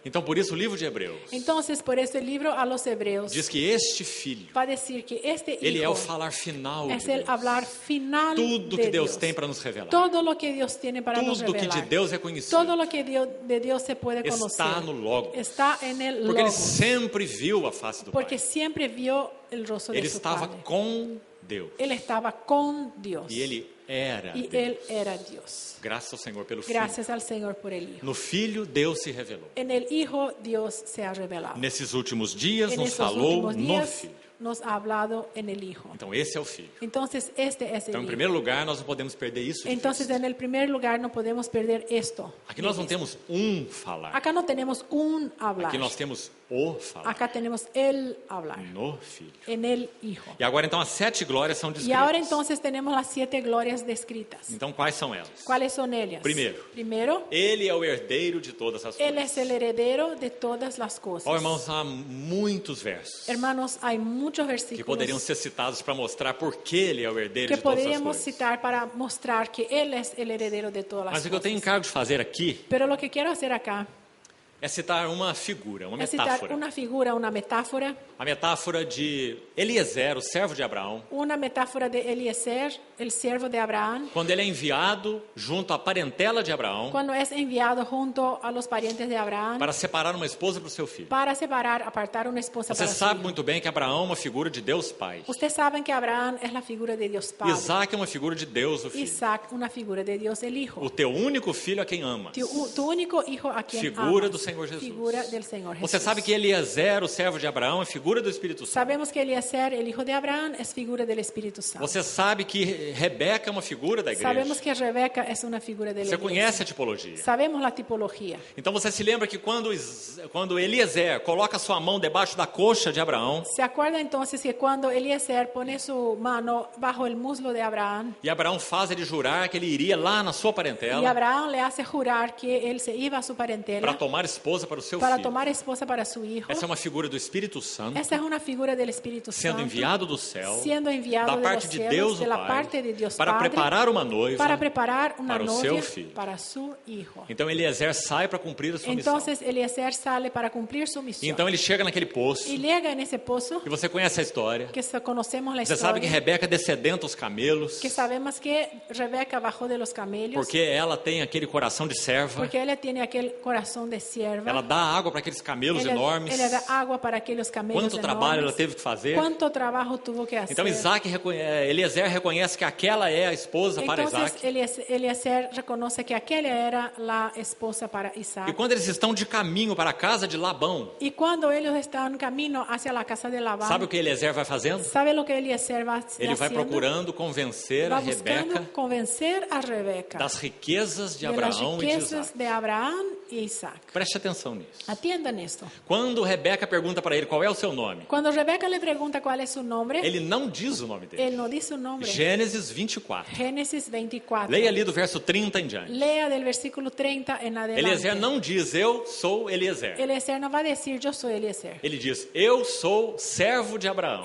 Então, por isso, o livro de Hebreus Entonces, por eso el libro a los hebreos diz que este filho, va a decir que este ele é o hijo falar final es de el Deus. hablar final Tudo de que Deus Dios. tem para nos revelar. Todo lo que Dios tiene para nos Tudo que de revelar. Deus é conhecido. Todo lo que de Dios se puede conocer. Está no Logos. Está en el Porque ele Logos. sempre viu a face do Porque Pai. siempre vio el rostro Ele de su estava Padre. com Deus. Él estaba con Dios. E ele era Y Deus. él era Dios. Graças ao Senhor pelo Filho. Gracias al Señor por el Hijo. No Filho, Deus se revelou. En el Hijo Dios se ha revelado. Nesses últimos dias, En nos estos falou últimos no días Filho. nos ha hablado en el Hijo. Então, esse é o Filho. Entonces, este es el Então, em Hijo. primeiro lugar, nós não podemos perder isso de Entonces, vista. en el primer lugar, no podemos perder esto. Aqui nós não temos um falar. Acá no tenemos un hablar. Aqui nós temos o falar. Acá tenemos el hablar. No Filho. En el Hijo. E agora, então, as 7 glórias são Y descritas. ahora entonces tenemos las 7 glorias descritas. Então, quais são elas? ¿Cuáles son ellas? Primero, Ele é o herdeiro de todas as Él coisas. es el heredero de todas las cosas. Ó, irmãos, há muitos versos Hermanos, hay muchos que versículos poderiam ser citados para mostrar por que ele é o herdeiro que de todas as podríamos coisas. citar para mostrar que Él es el heredero de todas las Mas o que eu tenho cosas. encargo de fazer aqui Pero lo que quiero hacer acá é citar uma figura, uma es citar metáfora. una figura, una metáfora, A metáfora de Eliezer, o servo de Abraão, una metáfora de Eliezer, el siervo de Abraham, quando ele é enviado junto à parentela de Abraão cuando es enviado junto a los parientes de Abraham para separar uma esposa para o seu filho. para separar, apartar una esposa Você para su sabe hijo. muito bem que Abraão é uma figura de Deus Pai. Ustedes saben que Abraham es la figura de Dios Padre. Isaac é uma figura de Deus, o filho. Isaac, una figura de Dios el Hijo. O teu único filho a quem amas. Tu único hijo a quien Figura amas. do Senhor Jesus. Figura del Señor Jesús. Você sabe que Eliezer, o servo de Abraão, é figura do Espírito Santo. Sabemos que Eliezer, el hijo de Abraham, es figura del Espíritu Santo. Você sabe que Rebeca é uma figura da igreja. Sabemos que Rebeca es una figura de la Você iglesia. conhece a tipologia. Sabemos la tipología. Então você se lembra que quando Eliezer coloca sua mão debaixo da coxa de Abraão, ¿Se acuerda entonces que cuando Eliezer pone su mano bajo el muslo de Abraham e Abraão faz ele jurar que ele iria lá na sua y parentela Abraham le hace jurar que él se iba a su para parentela tomar esposa para o seu para filho. tomar esposa para su hijo? Essa é uma figura do Espírito Santo Esa es una figura del Espíritu sendo Santo enviado do céu, siendo enviado da de parte los de cielos, Deus de o la Pai, parte de Dios para Padre, preparar uma noiva para preparar una para o seu novia filho. para su hijo. Então Eliezer sai para cumprir a sua missão. Entonces Eliezer sale para cumplir su misión. Então ele chega naquele poço, Y llega en ese pozo, e você conhece a história. que conocemos la Você sabe que historia, Rebeca descedenta os camelos, que sabemos que Rebeca bajó de los camellos, porque ela tem aquele coração de serva. porque ella tiene aquel corazón de sierva. Ela dá água para aqueles camelos Ella enormes. ela da agua para aquellos camellos Quanto trabalho ela enormes. teve que fazer. Cuánto trabajo tuvo que hacer. Então Eliezer reconhece que aquela é a esposa para Entonces Isaac. Eliezer reconoce que aquella era la esposa para Isaac. E quando eles estão de caminho para a casa de Labão, Y cuando ellos están camino hacia la casa de Labán, sabe o que Eliezer vai fazendo? ¿sabe lo que Eliezer va Ele vai haciendo? procurando convencer a Va buscando Rebeca convencer a Rebeca das riquezas de de las Abraão e de riquezas Isaac. de Abraham y Isaac. Preste atenção nisso. Atiendan esto. Quando Rebeca pergunta para ele qual é o seu nome, Cuando Rebeca le pregunta cuál es su nombre, ele não diz o nome dele. él no dice su nombre. Gênesis 24. Génesis 24. Leia ali do verso 30 em diante. Lea del versículo 30 en adelante. Eliezer não diz, eu sou Eliezer. Eliezer no va a decir, yo soy Eliezer. Ele diz, eu sou servo de Abraão.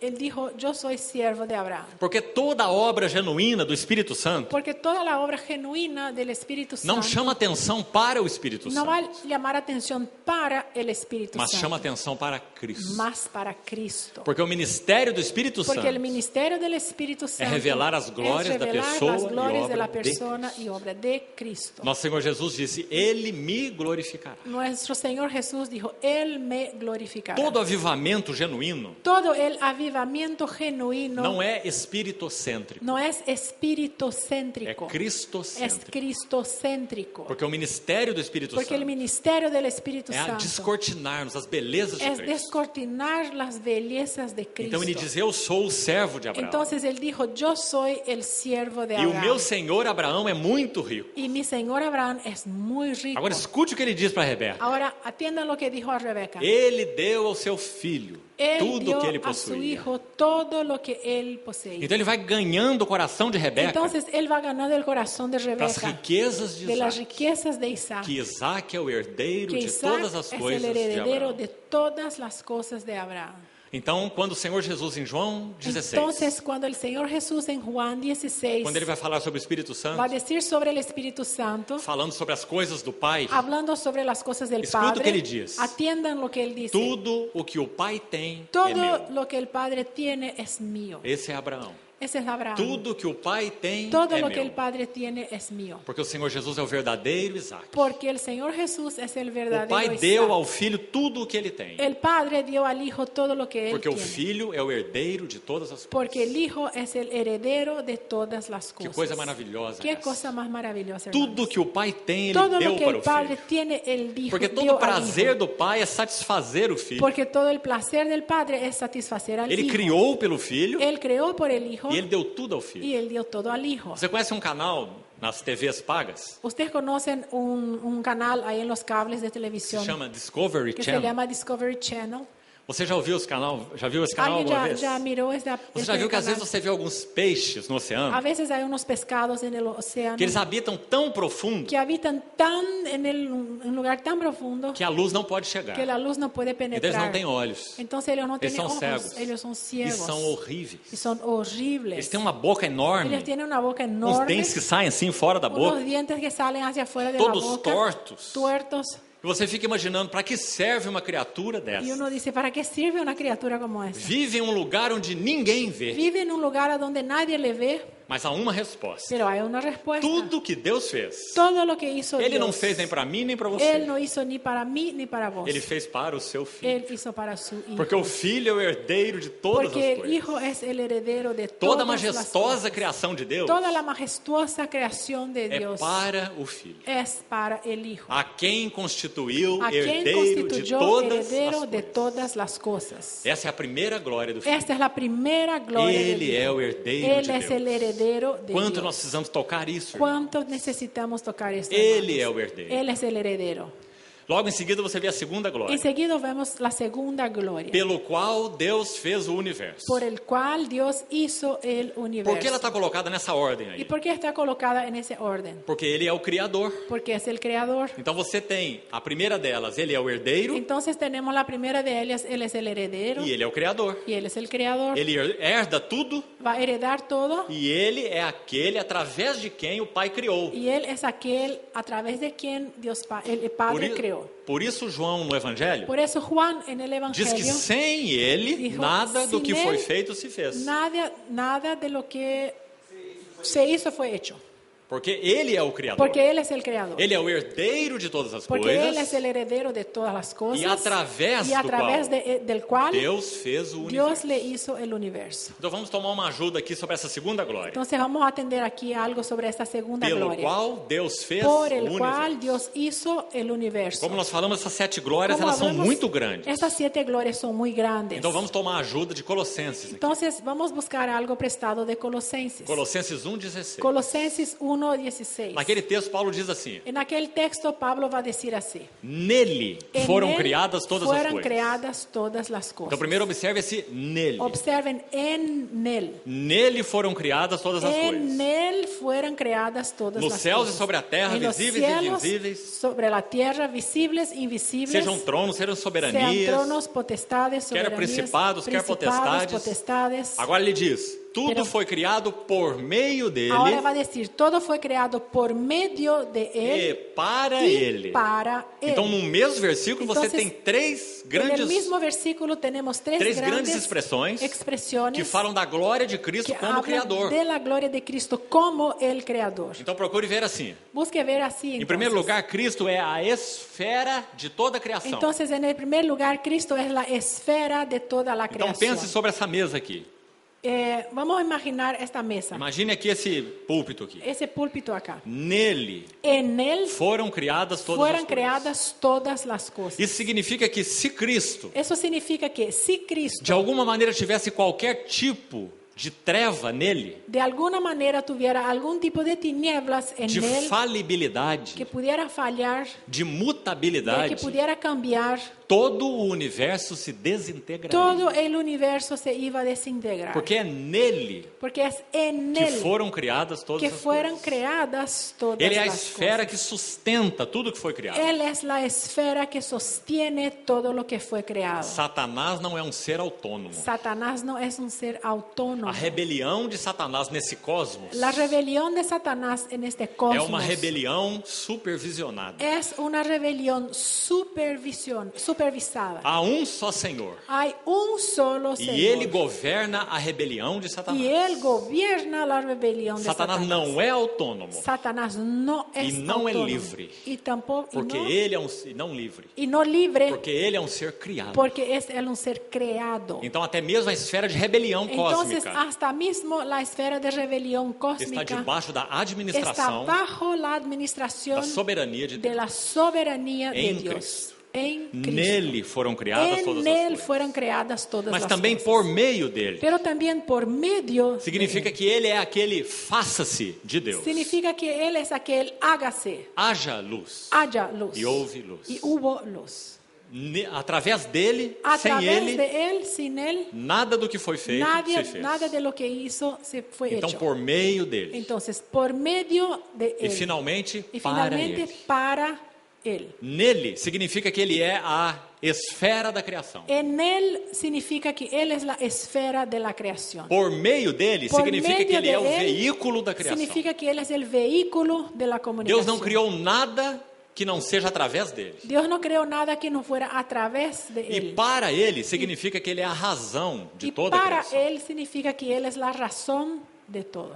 Él dijo, yo soy siervo de Abraham. Porque toda obra genuína do Espírito Santo Porque toda la obra genuina del Espíritu não Santo chama atenção para o Espírito no va Santo, a llamar atención para el Espíritu mas Santo, chama atenção para Cristo. más para Cristo. Porque o ministério do Espírito Porque el Santo ministerio del Espíritu Santo revelar as glórias es da revelar pessoa las e glorias de obra la de persona y obra de Cristo. nosso Senhor Jesus disse, Ele me glorificará. Nuestro Señor Jesús dijo, Él me glorificará. Todo avivamento genuíno Todo el avivamiento genuino não é espiritocêntrico, no es é espiritocéntrico, es cristocêntrico. cristocéntrico. Porque o ministério do Espírito Porque el Santo ministerio del Espíritu é a Santo descortinar-nos as belezas de es Cristo. descortinar las bellezas de Cristo. Então ele diz, eu sou o servo de Abraão. Entonces él dijo, yo soy el siervo de E o Abraham. meu senhor Abraão é muito rico. Y mi señor Abraham es muy rico. Agora escute o que ele diz para Rebeca. Ahora atiendan lo que dijo a Rebeca. Ele deu ao seu filho Él tudo dio o que ele a su possuía. hijo todo lo que él poseía. Então ele vai ganhando o coração de Rebeca Entonces él va ganando el corazón de das Rebeca, riquezas de de las Isaac. riquezas de Isaac. Que Isaac é o herdeiro Que de Isaac todas as es el coisas de heredero Abraão. de todas las cosas de Abraham. Então, quando o Senhor Jesus em João 16, Entonces, cuando el Señor Jesús en Juan 16 quando ele vai falar sobre o Espírito Santo, va a decir sobre el Espíritu Santo, falando sobre as coisas do Pai, hablando sobre las cosas del Escuta o que Padre, ele diz. atiendan lo que él dice. tudo o que o Pai tem é Todo meu. lo que el Padre tiene es mío. Esse é Abraão. Ese es Abraham. Tudo que o Pai tem Todo é lo que el meu. Padre tiene es mío. Porque o Senhor Jesus é o verdadeiro Isaac. Porque el Señor Jesús es el O verdadero Pai Isaac. deu ao Filho tudo o que ele tem. El Padre dio al Hijo todo lo que él Porque o tiene. Filho é o herdeiro de todas as Porque coisas. el Hijo es el heredero de todas las Que cosas. coisa maravilhosa Qué essa. cosa más maravillosa, hermanos. Tudo que o Pai tem, ele Todo deu lo que para el o Padre Filho. tiene, él dijo, Porque todo dio o al prazer Hijo. do Pai é satisfazer o Filho. Porque todo el placer del Padre es satisfacer al Ele Hijo. criou pelo Filho Él creó por el Hijo e ele deu tudo ao Filho. y él dio todo al Hijo. Você conhece um canal nas TVs pagas? Ustedes conocen un canal ahí en los cables de Se televisión chama Discovery que se Channel. llama Discovery Channel. Você já ouviu esse canal? Já viu esse canal ¿Alguien alguma vez? ya miró Você já viu que às vezes você vê alguns peixes no A oceano veces hay unos pescados en el océano que eles habitam tão profundo que habitan en un lugar tan profundo que a luz não pode chegar. que la luz no puede Então eles penetrar. não têm olhos. Entonces ellos no Eles tienen são ojos, cegos. ellos son E ciegos são horríveis. y son horribles. Eles têm uma boca enorme, Ellos tienen una boca uns enorme, dentes que saem assim fora da boca. unos dientes que salen hacia afuera de Todos la boca, tortos. tuertos. E você fica imaginando, para que serve uma criatura Y dessa? uno dice, ¿para qué sirve una criatura como esa? Vive em um lugar onde ninguém vê, Vive en un lugar a donde nadie le ve, mas há uma resposta. pero hay una respuesta. Tudo que Deus fez, Todo lo que hizo Ele Dios, não fez nem para mim nem para Él você. no hizo ni para mí ni para vos. Ele fez para o seu filho. Él hizo para su hijo. Porque o filho é o herdeiro de todas Porque as el coisas. hijo es el heredero de Toda a todas las majestosa cosas. criação de Deus Toda la majestuosa creación de é Dios para o filho. es para el hijo. A quem constituiu A quien herdeiro de constituyó todas heredero as de coisas. todas las cosas. Essa é a primeira glória do filho. Esta es la primera gloria de Ele é o herdeiro Él de es el Deus. heredero de Quanto Dios. nós precisamos tocar isso? irmão? ¿Cuánto necesitamos tocar esto? Ele hermanos? é o herdeiro. Él es el heredero. Logo em seguida você vê a segunda glória. Enseguida vemos la segunda gloria, Pelo qual Deus fez o universo. por el cual Dios hizo el universo. Por que ela está colocada nessa ordem ¿Y aí? por qué está colocada en ese orden? Porque Ele é o Criador. Porque es el creador. Então você tem a primeira delas, Ele é o herdeiro Entonces tenemos la primera de ellas, Él es el heredero e Ele é o Criador. y Él es el creador. Ele herda tudo Va a heredar todo e Ele é aquele através de quem o Pai criou. y Él es aquel a través de quien el Padre creó. Por isso João no Evangelho Por eso Juan en el diz que Evangelio sem Ele dijo, nada do "Sin que él, foi feito se fez. nada de lo que se hizo fue hecho. Porque Ele é o Criador. Porque Él es el creador. Ele é o herdeiro de todas as Porque Él es coisas. el heredero de todas las cosas. Y a través y a do través del cual Deus fez o Dios universo. le hizo el universo. Então vamos tomar uma ajuda aqui sobre essa segunda glória. Entonces vamos a atender aquí algo sobre esta segunda Pelo gloria. qual Deus fez Por o el cual universo. Dios hizo el universo. Como nós falamos, essas 7 glórias, Como elas são hablamos, muito grandes. Estas 7 glorias son muy grandes. Então vamos tomar a ajuda de Colossenses. Aqui. Entonces vamos a buscar algo prestado de Colosenses. Colossenses 1,16. Colosenses 1:16. Naquele texto, Paulo diz assim: En aquel texto Pablo va a decir así: Nele En foram él criadas todas as fueron coisas. creadas todas las cosas. Então primeiro observe esse nele. Observen, en él. Nele foram criadas todas as coisas. En él fueron creadas todas Nos las céus cosas. e sobre a terra, En los visíveis e cielos, invisíveis. sobre la tierra, visibles, invisibles. Sejam tronos, sejam Sean soberanias. tronos, potestades, Quer soberanías, principados, quer principados, potestades. potestades. Agora ele diz: tudo Pero- foi criado por meio dele Ahora va a decir, todo fue creado por medio de e Él para y ele. para Él. Então, no mesmo versículo, você Entonces, tem três En el grandes mismo versículo tenemos grandes grandes expressões expresiones que falam da glória de Cristo que como hablan Criador. de la gloria de Cristo como el Creador. Então, procure ver assim. Busque ver así. Em primeiro Entonces. lugar, Cristo é a esfera de toda a criação. Entonces, en el primer lugar, Cristo es la esfera de toda la Então, creación. pense sobre essa mesa aqui. Vamos a imaginar esta mesa, Imagine aqui esse púlpito aqui. ese púlpito acá. Nele En él foram criadas todas as fueron coisas. creadas todas las cosas. Isso significa que se Cristo, Eso significa que si Cristo de alguma maneira, tivesse qualquer tipo de treva nele, de alguna manera tuviera algún tipo de tinieblas en de él, falibilidade, que pudiera fallar, de de mutabilidade, que pudiera cambiar, todo o universo se desintegraria. todo el universo se iba a desintegrar. Porque é nele Porque es en que él foram criadas todas que as fueron coisas. creadas todas Ele é a las esfera cosas. que sustenta tudo que foi criado. Él es la esfera que sostiene todo lo que fue creado. Satanás não é um ser autônomo. Satanás no es un ser autónomo. A rebelião de Satanás nesse cosmos La rebelión de Satanás en este é cosmos uma rebelião supervisionada. es una rebelión supervisada. Há um só Senhor. Hay un solo Señor. E ele governa a rebelião de y Satanás. él gobierna la rebelión de Satanás Satanás. não é autônomo, Satanás no es não é autónomo. livre. Y tampoco porque ele é um não livre, y no libre porque ele é um ser criado. porque es él un ser creado. Então até mesmo a esfera de rebelião Entonces, cósmica hasta mismo la esfera de rebelión está cósmica debaixo da está administração bajo la administración da soberania de de Deus. la soberanía de En Dios. Cristo. En Cristo. Nele foram criadas todas En as él coisas. fueron creadas todas Mas las também cosas. por meio dele. Pero también por medio Significa que ele é aquele faça-se de Deus. significa que él es aquel hágase, Haja luz. haya luz. E houve luz. Y hubo luz. Através dele, A sem través ele, de él, sin él, nada do que foi feito se fez. nada de lo que hizo se fue Então hecho. por meio dele. Entonces, por medio de E él. finalmente Y para finalmente ele. para él. Nele significa que ele é a esfera da criação. En él significa que él es la esfera de la creación. Por meio dele Por significa medio que ele de é o él, veículo da criação. significa que él es el vehículo de la comunicación. Deus não criou nada que não seja através dele. Dios no creó nada que no fuera a través de E él. para ele significa que ele é a razão de Y toda a para criação. él significa que él es la razón de todo.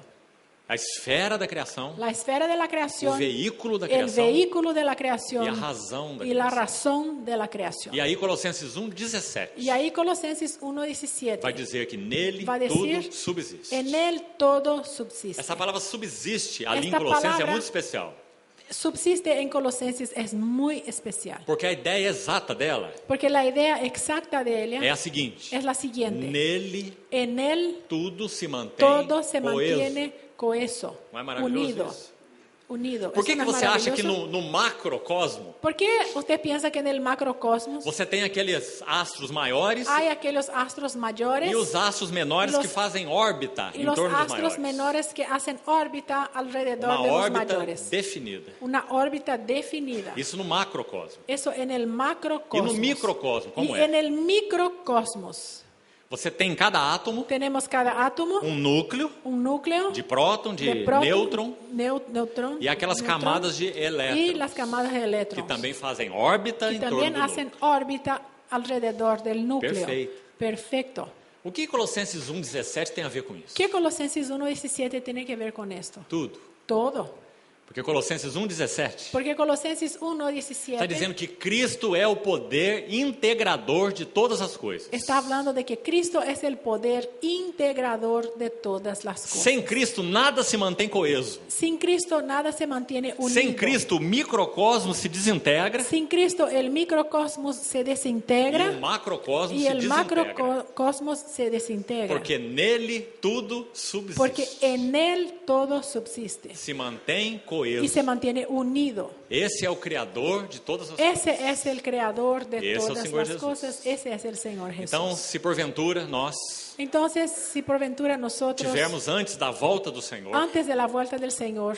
A esfera da criação, La esfera de la o creación, veículo da el criação vehículo de la e a creación razão da y la criação. razón de la creación. E aí Colossenses 1:17 Y ahí Colosenses vai 1:17, dizer que nele vai dizer, tudo subsiste. en él todo subsiste. Essa palavra subsiste ali em Esta Colossenses é palavra- muito especial, Subsiste en Colosenses es muy especial, porque a ideia exata dela porque la idea exacta de é ella a seguinte: es la siguiente. nele En él tudo se mantém todo se coeso. mantiene coeso, Não é maravilhoso unido. isso? Unido. Por que, ¿Eso que no es você acha que maravilloso? no macrocosmo ¿Por qué usted piensa que en el macrocosmos você tem aqueles astros maiores hay aquellos astros mayores e os astros menores los- que fazem órbita y em los torno dos astros maiores? menores que hacen órbita alrededor Uma de los órbita mayores? definida. Una órbita definida. Isso no macrocosmo. Eso en el E macrocosmos. no microcosmo, como Y é? en el microcosmos Você tem em cada átomo tenemos cada átomo, núcleo un núcleo de próton, de próton, nêutron neutrón e aquelas neutrón, camadas de y elétrons las camadas de que elétrons também fazem órbita que em torno también do hacen núcleo. órbita alrededor del núcleo. Perfeito. Perfecto. O que Colossenses 1:17 tem a ver com isso? ¿Qué Colosenses 1:17 tiene que ver con esto? Tudo. Todo. Porque Colossenses 1:17 Porque Colosenses está 1:17 dizendo que Cristo é o poder integrador de todas as coisas. está hablando de que Cristo es el poder integrador de todas las cosas. Sem Cristo nada se mantém coeso. Sin Cristo nada se mantiene unido. Sem Cristo o microcosmo se desintegra Sin Cristo el microcosmos se e desintegra o macrocosmo y se el desintegra. macrocosmos se desintegra. Porque nele tudo subsiste. Porque en él todo subsiste Se mantém coeso. y se mantiene unido. Esse é o Criador de todas as coisas. Ese es el creador de Ese es el todas Señor las Jesús. cosas. Ese es el Señor Jesús. Então, se porventura nós Entonces, si por ventura nosotros, tivermos antes da volta do Senhor antes de la vuelta del Señor,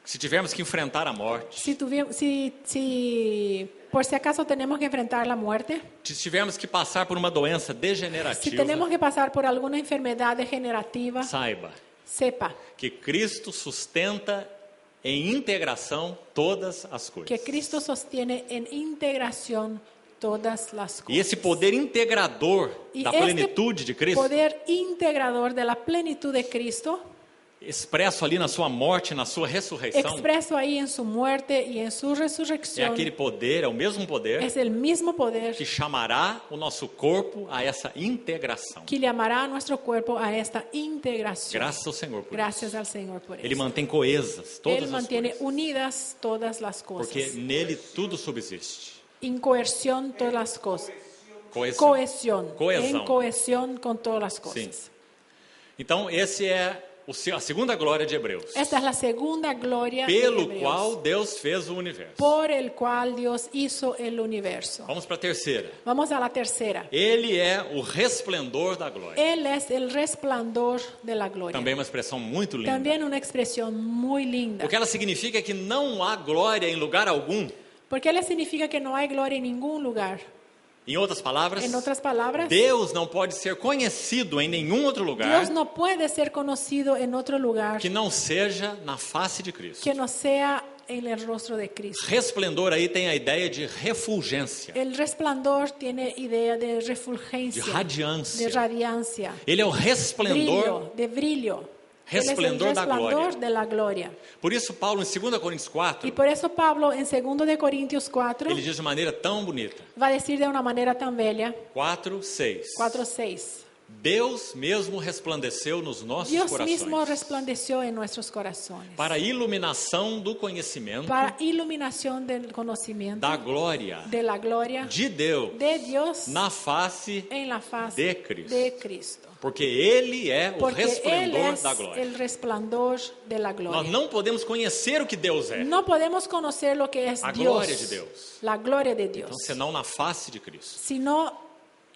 se tivermos que enfrentar a morte, si por si acaso tenemos que enfrentar la muerte, se tivermos que passar por uma doença si degenerativa, tenemos que pasar por alguna enfermedad degenerativa, saiba sepa que Cristo sustenta em integração todas as coisas. que Cristo sostiene en integración todas las cosas. E esse poder integrador Y da este plenitude de Cristo, poder integrador de la plenitud de Cristo, expresso ali na sua morte, na sua ressurreição, expreso ahí en su muerte y en su é resurrección, aquele poder, é o mesmo poder es el mismo poder que chamará o nosso corpo a essa integração. que llamará a nuestro cuerpo a esta integración. Graças ao Senhor por Gracias isso. al Señor por Ele eso. mantém coesas todas Él as mantiene coisas, unidas todas las porque cosas. nele tudo subsiste. En cohesión todas las cosas. Coesão. Cohesión. Coesão. En cohesión con todas las Sim. cosas. Então, esse é a segunda glória de Hebreus, Esta es la segunda gloria de pelo Hebreos, qual Deus fez o universo. por el cual Dios hizo el universo. Vamos para a terceira. Vamos a la tercera. Ele é o resplendor da glória. Él es el resplandor de la gloria. Também uma expressão muito linda. También una expresión muy linda. O que ela significa é que não há glória em lugar algum. Porque él significa que no hay gloria en ningún lugar. Em outras palavras, En otras palabras, Deus não pode ser conhecido em nenhum outro lugar Dios no puede ser conocido en otro lugar que não seja na face de Cristo. que no sea en el rostro de Cristo. Resplendor aí tem a ideia de refulgência, El resplandor tiene idea de de refulgencia, de radiância. radiancia, Ele é o resplendor. brillo, de brillo. Él es el Resplendor da resplandor glória. de la gloria. Por isso, Paulo, em 2 Coríntios 4, Y por eso Pablo en 2 de Corintios 4 ele diz de maneira tão bonita. va a decir de una manera tan bella, 4:6. 4:6. Deus mesmo resplandeceu nos nossos Dios corações mismo resplandeció en nuestros corazones para a iluminação do conhecimento para iluminación del conocimiento da glória de la gloria de Deus de Dios na face, en la faz de Cristo. de Cristo. porque Ele é o Porque Él resplendor es da glória. el resplandor de la Nós gloria. não podemos conhecer o que Deus é, No podemos conocer lo que es A Dios, gloria de Deus. la gloria de Dios, então, senão na face de Cristo. sino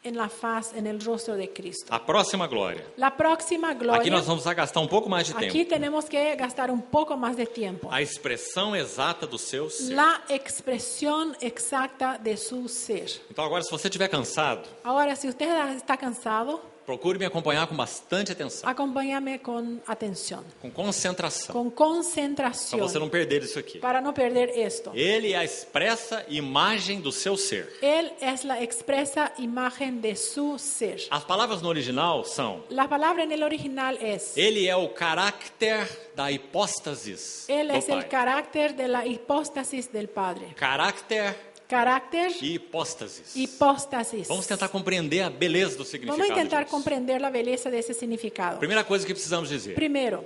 en la faz, en el rostro de Cristo. A próxima glória. La próxima Aqui gloria, nós vamos gastar um pouco mais de aquí tempo. tenemos que gastar un poco más de tiempo. A expressão exata do seu ser. La expresión exacta de su ser. Então agora, se você estiver cansado, Ahora, si usted está cansado, procure me acompanhar com bastante atenção, acompáñame con atención, com concentração, con para concentración, você não perder isso aqui. para no perder esto. Ele é a expressa imagem do seu ser. Él es la expresa imagen de su ser. As palavras no original são: La palabra en el original es, Ele é o caráter da hipóstasis Él do es el Pai. carácter de la hipóstasis del Padre. Caráter Carácter, e hipóstasis. hipóstasis. Vamos tentar compreender a beleza do Vamos a significado intentar disso. comprender la belleza de ese significado. Primeira coisa que precisamos dizer: Primero,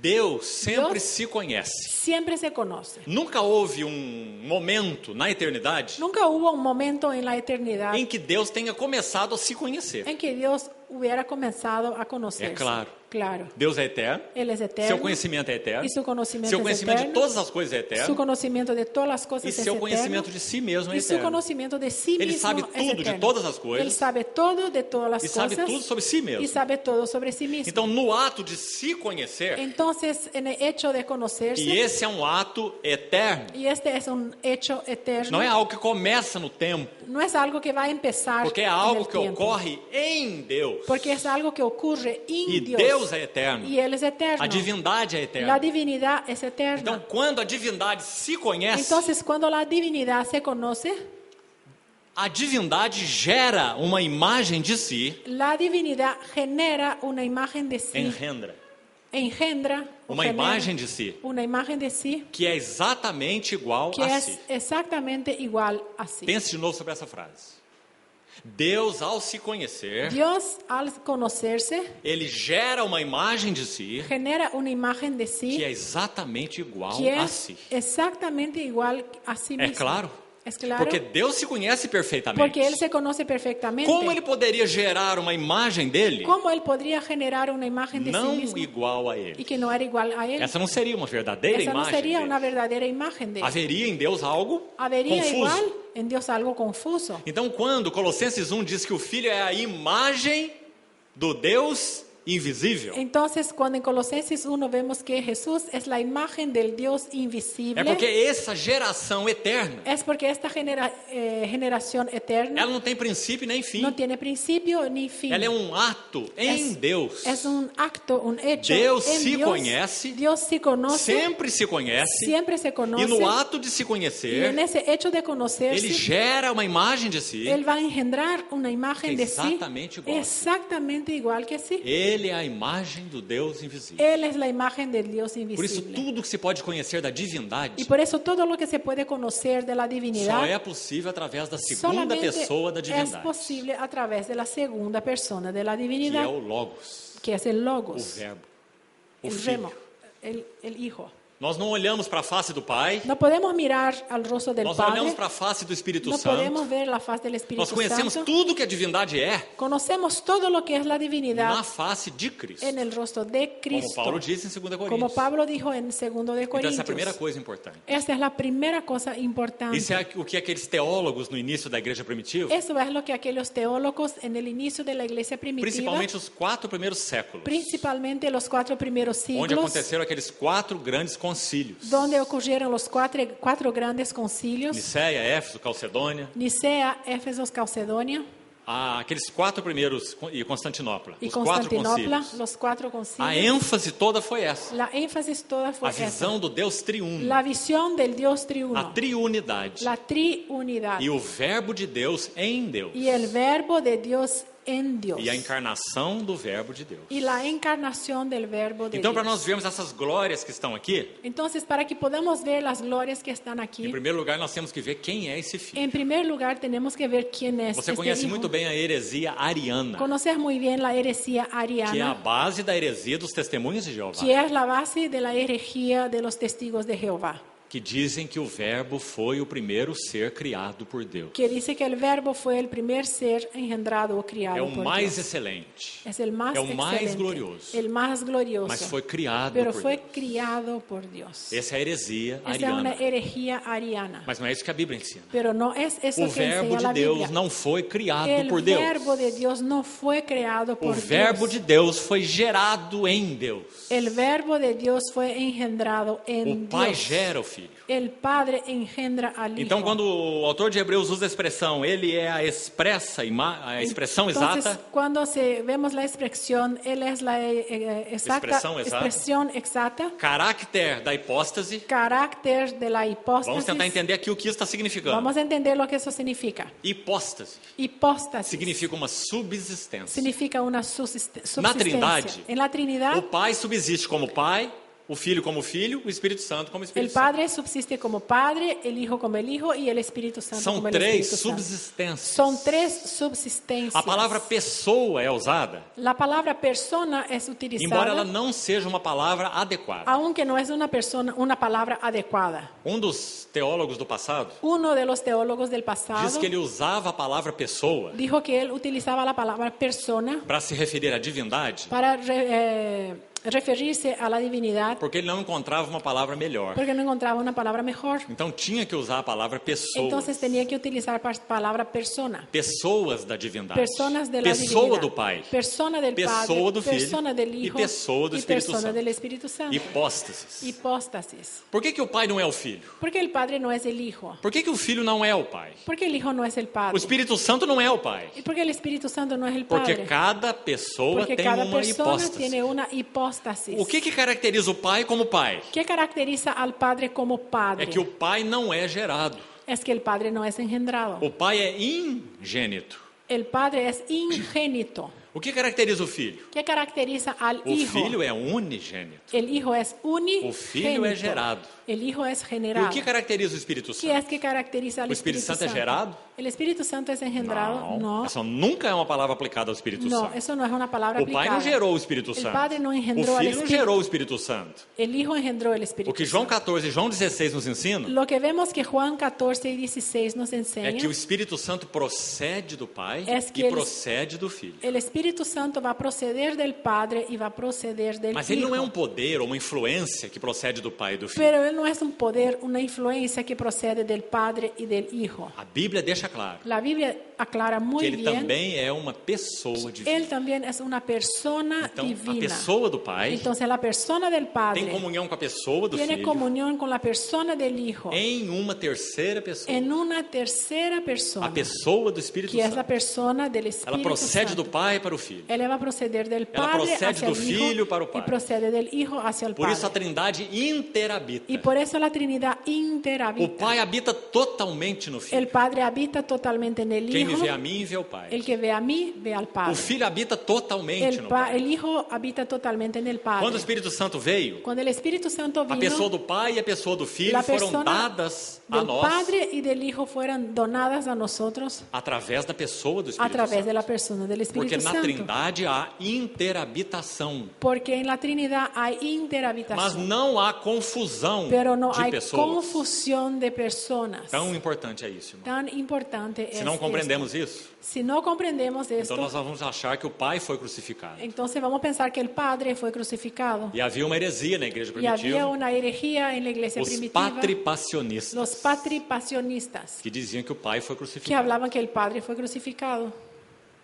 Deus sempre Deus se conhece. siempre se conoce. Nunca houve momento na eternidade Nunca hubo un momento en la eternidad em que Deus tenha começado a se conhecer. en que Dios hubiera comenzado a conocerse. É claro. Claro. Deus é eterno, Él es eterno. seu conhecimento é eterno, E seu conhecimento seu é conhecimento de eterno. todas as coisas é Su eterno, conocimiento de todas las e cosas es seu eterno. conhecimento de si mesmo é Y su eterno. conocimiento de sí Ele mismo sabe es tudo de eterno. todas as coisas Él sabe todo de todas las e cosas. sabe tudo sobre si Y mesmo. sabe todo sobre sí mismo. Então, no ato de se conhecer, Entonces, en el hecho de conocerse, e esse é um ato eterno, y este es un hecho eterno, não é algo que começa no tempo, no es algo que va a empezar porque é en algo el que tiempo, ocorre em Deus. porque es algo que ocurre en E Dios. Deus é eterno, Y Él es eterno. a divindade é La eterna. divinidad es eterna. Então, quando a divindade se conhece, Entonces, cuando la divinidad se conoce, a divindade gera uma imagem de si, la divinidad genera una imagen de sí, engendra o uma genera imagem de si, una imagen de sí que é exatamente igual que a es si. exactamente igual a sí. Pense de novo sobre essa frase. Deus, ao se conhecer, Dios, al conocerse, ele gera uma imagem de si genera una imagen de que sí é exatamente igual que a es si. exactamente igual a sí É mismo. claro, Es claro, porque Deus se conhece perfeitamente. porque Él se conoce perfectamente. Como ele poderia gerar uma imagem dele ¿Cómo Él podría generar una imagen de não sí mismo igual a y ele? que no era igual a Él? Essa não seria uma verdadeira Esa no imagem sería dele. una verdadera imagen de Él. Haveria em Deus algo Habería confuso. igual en Dios algo confuso. Então, quando Colossenses 1 diz que o Filho é a imagem do Deus invisível, Entonces, cuando en Colosenses 1 vemos que Jesús es la imagen del Dios invisible, é porque essa geração eterna, es porque esta generación eterna ela não tem princípio nem fim. no tiene principio ni fin. Ela é um ato em Deus. Es un acto, un hecho. Deus en se Dios. conhece, Dios se conoce, sempre se conhece, siempre se conoce. e no ato de se Y conhecer, en ese hecho de conocerse, ele gera uma imagem de si. Él va a engendrar una imagen de sí Exatamente igual. exactamente igual que sí. Ele é a imagem do Deus invisível. Él es la imagen del Dios Por isso, invisible. tudo que se pode conhecer da divindade Y por eso todo lo que se puede conocer de la só divinidad é possível através da segunda solamente pessoa da es divindade, posible a través de la segunda persona de la que divinidad, é o Logos, que es el o Logos, Verbo, o el Filho. remo, el Hijo. Nós não olhamos para a face do Pai, No podemos mirar al rostro del nós não olhamos Padre, para a face do Espírito no Santo. podemos ver la faz del Espíritu Nós conhecemos Santo. tudo que a divindade é Conocemos todo lo que es la divinidad na face de Cristo, en el rostro de como Cristo, Paulo disse em 2 como Coríntios. Pablo dijo en 2 de Então, essa é a Corintios. primeira coisa importante. Esta es la primera cosa importante. Isso é o que aqueles teólogos no início da igreja primitiva, Eso es lo que aquellos teólogos en el inicio de la iglesia primitiva, principalmente os 4 primeiros séculos, principalmente los 4 primeros onde siglos, aconteceram aqueles 4 grandes concílios: donde ocurrieron los cuatro grandes concilios, Niceia, Éfeso, Calcedônia, Nicea, Éfeso, Calcedonia aqueles 4 primeiros, e Constantinopla, y os 4 Constantinopla, concílios. los 4 A concilios. ênfase toda foi essa: La énfasis toda fue a visão do Deus triuno, la visión del Dios a triuno, triunidade la triunidad e o Verbo de Deus em Deus, y el verbo de Dios en Dios e a encarnação do Verbo de Deus. y la encarnación del verbo de Então, para Dios. nós vermos essas glórias que estão aqui, Entonces, para que podamos ver las glorias que están em aquí, primeiro lugar, nós temos que ver quem é esse filho. en primer lugar tenemos que ver quién es Você este conhece hijo. muito bem a heresia ariana, Conocer muy bien la heresía que é a ariana, base da heresia dos testemunhos de Jeová, que es la base de la herejía de los testigos de Jehová, que dizem que o Verbo foi o primeiro ser criado por Deus. que dice que el verbo fue el primer ser engendrado o criado É o por mais Dios. excelente, Es el más é o mais excelente, glorioso, el más glorioso, mas foi criado pero por fue Deus. criado por Dios. Essa é a heresia Esa es una ariana, herejía ariana, mas não é isso que a Bíblia ensina. pero no es eso O que Verbo enseña de la Deus Biblia. não foi criado El por Deus. verbo de Dios no fue creado O por Verbo Dios. de Deus foi gerado em Deus. El verbo de Dios fue engendrado O en Pai Dios. gera o Filho. El Padre engendra al Hijo. Então, quando o autor de Hebreus usa a expressão, ele é a expressão Entonces, exata, cuando vemos la expresión, Él es la Expresión exacta. expresión exacta, caráter da hipóstase. carácter de la hipóstasis. Vamos tentar entender aqui o que isso está significando. Vamos a entender lo que eso significa. Hipóstase Hipóstasis significa uma subsistência. significa una subsistencia. Na Trindade, En la Trinidad, O Pai subsiste como Pai, o Filho como Filho, o Espírito Santo como el Espírito Santo. Padre subsiste como Padre, el Hijo como el Hijo y el Espíritu Santo São como el 3 Espíritu Santo. subsistências. Son 3 subsistencias. A palavra pessoa é usada, La palabra persona es utilizada, embora ela não seja uma palavra adequada. aunque no es una palabra adecuada. Um dos teólogos do passado Uno de los teólogos del pasado diz que ele usava a palavra pessoa dijo que él utilizaba la palabra persona para se referir à divindade, para referirse a la divinidad, porque ele não encontrava uma palavra melhor. porque no encontraba una palabra mejor. Então tinha que usar a palavra pessoa. Entonces tenía que utilizar la palabra persona. Pessoas da divindade. Personas de la Pessoa divinidad. do Pai. Persona del Pessoa Padre, do Filho. persona del E Hijo pessoa do y Espírito persona Santo. del Espíritu Santo. Hipóstasis. Hipóstasis. Por que o Pai não é o Filho? Porque el Padre no es el Hijo. Por que o Filho não é o Pai? Porque el Hijo no es el O Padre. Espírito Santo não é o Pai. Y porque el Espíritu Santo no es el Porque Padre. cada pessoa Porque tem cada uma persona hipóstase. tiene una hipóstasis. O que caracteriza o Pai como Pai? ¿Qué caracteriza al Padre como Padre? É que o Pai não é gerado. Es que el Padre no es engendrado. O Pai é ingênito. El Padre es ingénito. O que caracteriza o Filho? ¿Qué caracteriza al O Hijo? Filho é unigênito. El Hijo es unigénito. O Filho é gerado. El Hijo es E generado. o que caracteriza o Espírito ¿Qué Santo? es que caracteriza al O Espírito Espíritu Santo é gerado? ¿El Espíritu Santo es engendrado? No. Essa nunca é uma palavra aplicada ao Espírito No, Santo. eso no es una palabra O Pai aplicada. não gerou o Espírito El Santo. Padre no O engendró al Filho não Espíritu. gerou o Espírito Santo. El Hijo engendró el O Espíritu que João Santo. 14 e João 16 nos ensinam Lo que vemos que Juan 14 y 16 nos é enseña que o Espírito Santo procede do Pai Es que e ele- procede do Filho. el Espíritu Espíritu Santo va a proceder del Padre y va a proceder del Mas ele não é Hijo. poder ou uma influência que procede do Pai e do Filho. Pero Él no es un poder, una influencia que procede del Padre y del Hijo. A Bíblia deixa claro La Biblia aclara que muy ele bien. também é uma pessoa divina. Él también es una persona Então, a divina. pessoa do Pai Entonces la persona del tem Padre comunhão com a pessoa do tiene Filho comunión con la persona del Hijo em uma terceira pessoa. en una tercera A persona, pessoa do Espírito que es la Santo. persona del Ela Espíritu procede Santo. do Pai para o Filho. Ela va a proceder del Ela Padre procede hacia do el Filho Hijo para o Pai. y procede del Hijo hacia el Por isso a Padre. Trindade interhabita. Y por eso la Trinidad O interhabita. Pai habita totalmente no Filho. El Padre habita totalmente en el Quem me Hijo. vê a mim, vê o Pai. El que ve a mí, ve al O Padre. Filho habita totalmente no Pai. El Hijo habita totalmente en el Quando o Padre. Espírito Santo veio, Cuando el Espíritu Santo a pessoa vino, do Pai e a pessoa do Filho la foram persona dadas a del nós Padre y del Hijo fueron donadas a nosotros através da pessoa do a Espírito través Santo. de la persona del Porque Espíritu na Santo. Trindade há interhabitação, Porque en la Trinidad hay mas interhabitación, não há confusão pero no de hay pessoas. confusión de personas. Tão importante é isso, irmão. Tan importante Se es não compreendemos isso, esto. Si no comprendemos então esto, nós vamos achar que o Pai foi crucificado. entonces vamos a pensar que el Padre fue crucificado. E havia uma heresia na igreja Y había primitiva, una herejía en la iglesia os primitiva, patripacionistas, los patripacionistas, que diziam que o Pai foi que crucificado. hablaban que el Padre fue crucificado.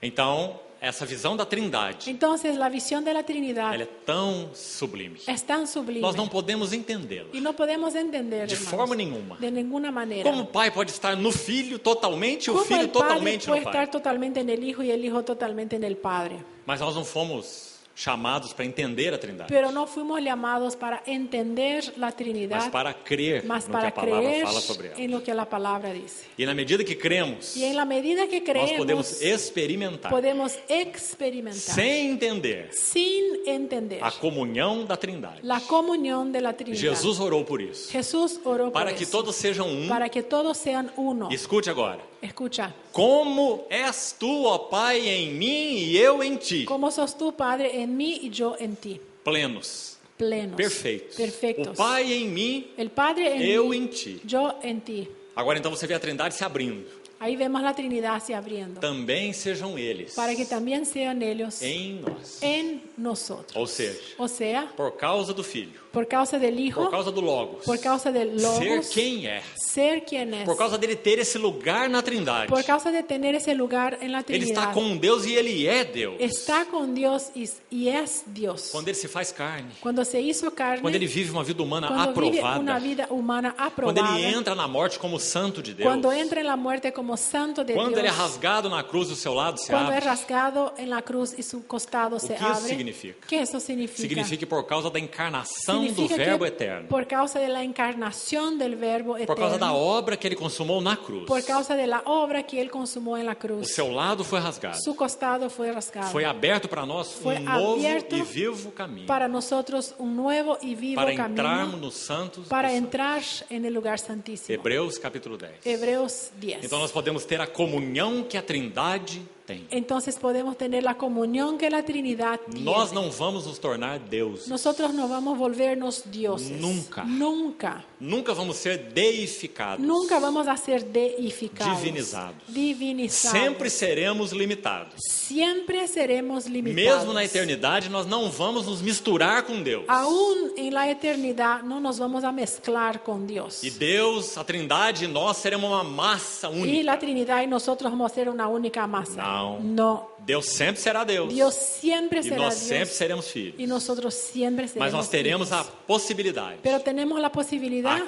Então, essa visão da Trindade, Entonces la visión de la Trinidad ela é tão sublime. es tan sublime Nós não podemos entendê-la y no podemos entender, de hermanos, forma nenhuma. de ninguna manera. Como o Pai pode estar no Filho totalmente e o ¿Cómo Filho el Padre totalmente puede no estar Pai? totalmente en el Hijo y el Hijo totalmente en el Padre? Mas nós não fomos chamados para entender a Trindade, Pero no fuimos llamados para entender la mas Trinidad, para crer mas no que para a palavra creer fala sobre ela. en lo que la palabra dice. E na medida que cremos, Y en la medida que nós podemos creemos, experimentar, podemos experimentar, sem entender, sin entender, a comunhão da Trindade. la comunión de la Trinidad. Jesus orou por isso, Jesús oró por para que eso, todos sejam um. para que todos sean uno. Escute agora. Escucha, Como és tu, ó Pai, em mim e eu em ti, como sos tú, Padre, en mí y yo en ti, plenos, plenos, perfeitos. perfectos. O Pai em mim, El Padre en eu mí, em ti. yo en ti. Agora então você vê a Trindade se abrindo. Ahí vemos la Trinidad se abriendo, Também sejam eles para que también sean ellos em nós. en nosotros. Ou seja, O sea, por causa do Filho, por causa del Hijo, por causa do Logos, por causa del ser Logos, quem é, ser quien es, por causa dele ter esse lugar na Trindade. por causa de tener ese lugar en la Ele está Trinidad. com Deus e ele é Deus. Está con Dios y es Dios. Quando ele se faz carne, Cuando se hizo carne, quando ele vive uma vida humana cuando vive una aprovada, vida humana quando aprobada, ele entra na morte como santo de Deus, cuando entra en la muerte como santo de quando ele é Dios, rasgado na cruz e o seu lado se cuando es abre, rasgado en la cruz y su costado se que isso abre, significa? ¿qué eso significa? significa que por causa da encarnação do Significa Verbo que eterno, por causa de la encarnación del Verbo por causa da eterno, obra que ele consumou na cruz, por causa de la obra que él consumó en la o cruz, seu lado foi rasgado, su costado fue rasgado. foi aberto para nós Foi novo aberto e vivo caminho para nosotros un nuevo y vivo para entrarmos camino nos santos para dos santos. entrar en el lugar santísimo. Hebreus capítulo 10. Hebreos 10. Então nós podemos ter a comunhão que a Trindade tem. Entonces podemos tener la comunión que la Trinidad tiene. Nós não vamos nos tornar deuses. Nosotros no vamos a volvernos dioses. Nunca. Nunca. Nunca vamos ser deificados. Nunca vamos a ser deificados. Divinizados. Divinizados. Sempre seremos limitados. Siempre seremos limitados. Mesmo na eternidade, nós não vamos nos misturar com Deus. Aún en la eternidad no nos vamos a mezclar con Dios. E Deus, a Trindade e nós seremos uma massa Y única. la Trinidad y nosotros vamos a ser una única masa. No. Deus sempre será Deus. Dios siempre E será nós Dios. sempre seremos filhos. Y nosotros siempre seremos Mas nós teremos a hijos. possibilidade Pero tenemos la posibilidad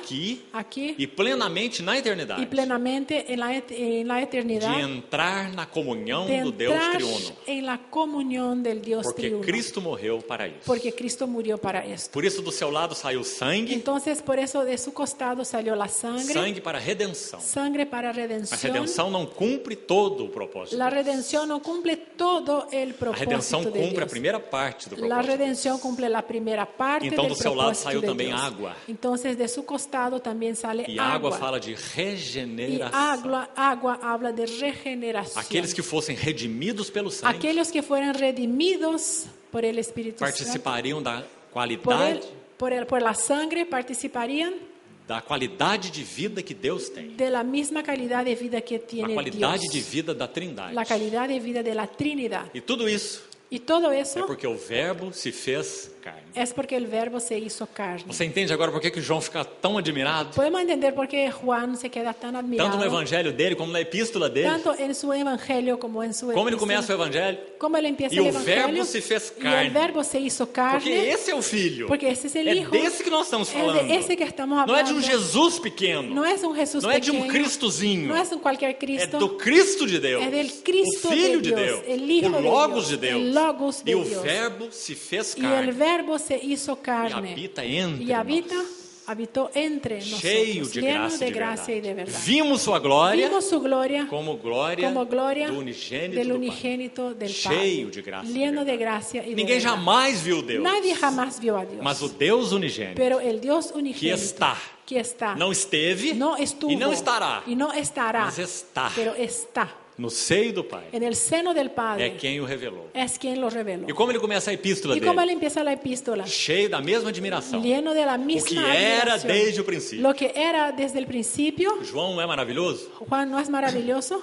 aqui e plenamente na eternidade y plenamente en la eternidad de entrar na comunhão de do Deus entrar triuno. en la comunión del Dios Porque triuno. Cristo morreu para isso. Porque Cristo murió para esto. Por isso do seu lado saiu sangue, Entonces, por eso de su costado salió la sangre, sangue para redenção. sangre para Mas redención. redenção não cumpre todo o propósito. La redención no cumple todo el A propósito redenção de cumpre a Dios. primeira parte do La propósito. redención cumple la primera parte Então, del do seu lado propósito saiu de também Dios. água. Entonces, de su costado también sale E a água agua. fala de Y regeneração. agua habla de regeneración. Aqueles que fossem redimidos pelo sangue Aquellos que fueran redimidos por el Espíritu Santo, participariam da por, qualidade por la sangre participarían da qualidade de vida que Deus tem. de la misma calidad de vida que A tiene qualidade de Dios. vida da Trindade. La calidad de vida de la Trinidad. E tudo isso Y todo é eso porque o Verbo se fez carne. es porque el verbo se hizo carne. Você entende agora por que João fica tão admirado? Podemos entender por qué Juan se queda tan Tanto admirado, no evangelho dele como na epístola dele. tanto en su evangelio como en su Como ele epístola. começa o evangelho? Cómo él empieza E el o evangelio, Verbo se fez y carne. el verbo se hizo Porque carne, esse é o Filho. porque ese es el É Hijo. desse que nós estamos Es falando. de ese que estamos Não é de hablando. um Jesus pequeno. No es un Jesús Não é de um pequeño, Cristozinho. no es un cualquier É Cristo, do Cristo de Deus. es del Cristo o Filho de de Dios, Deus. el Hijo o de Logos Dios, de Deus. el Logos de E o Dios. Verbo se fez y el carne. verbo se hizo carne habita entre y habita, nós. habitó entre Cheio nosotros, de lleno graça de e de gracia y de verdade. verdad. Vimos sua glória Vimos su gloria como glória, como gloria do unigênito del do Pai. unigénito del Cheio Padre, de graça e lleno de verdade. gracia y de Ninguém verdad. jamais viu Deus. Nadie jamás vio a Dios, Mas o Deus unigênito pero el Dios unigénito que está, no esteve estuvo e não estará, y no estará, mas está pero está no seio do Pai. en el seno del Padre. É quem o revelou. Es quien lo reveló. E como ele começa a epístola Y como él dele? empieza la epístola, Cheio da mesma admiração. lleno de la O que misma era admiración. desde o princípio. Lo que era desde el principio. João não é maravilhoso? Juan, ¿no es maravilloso?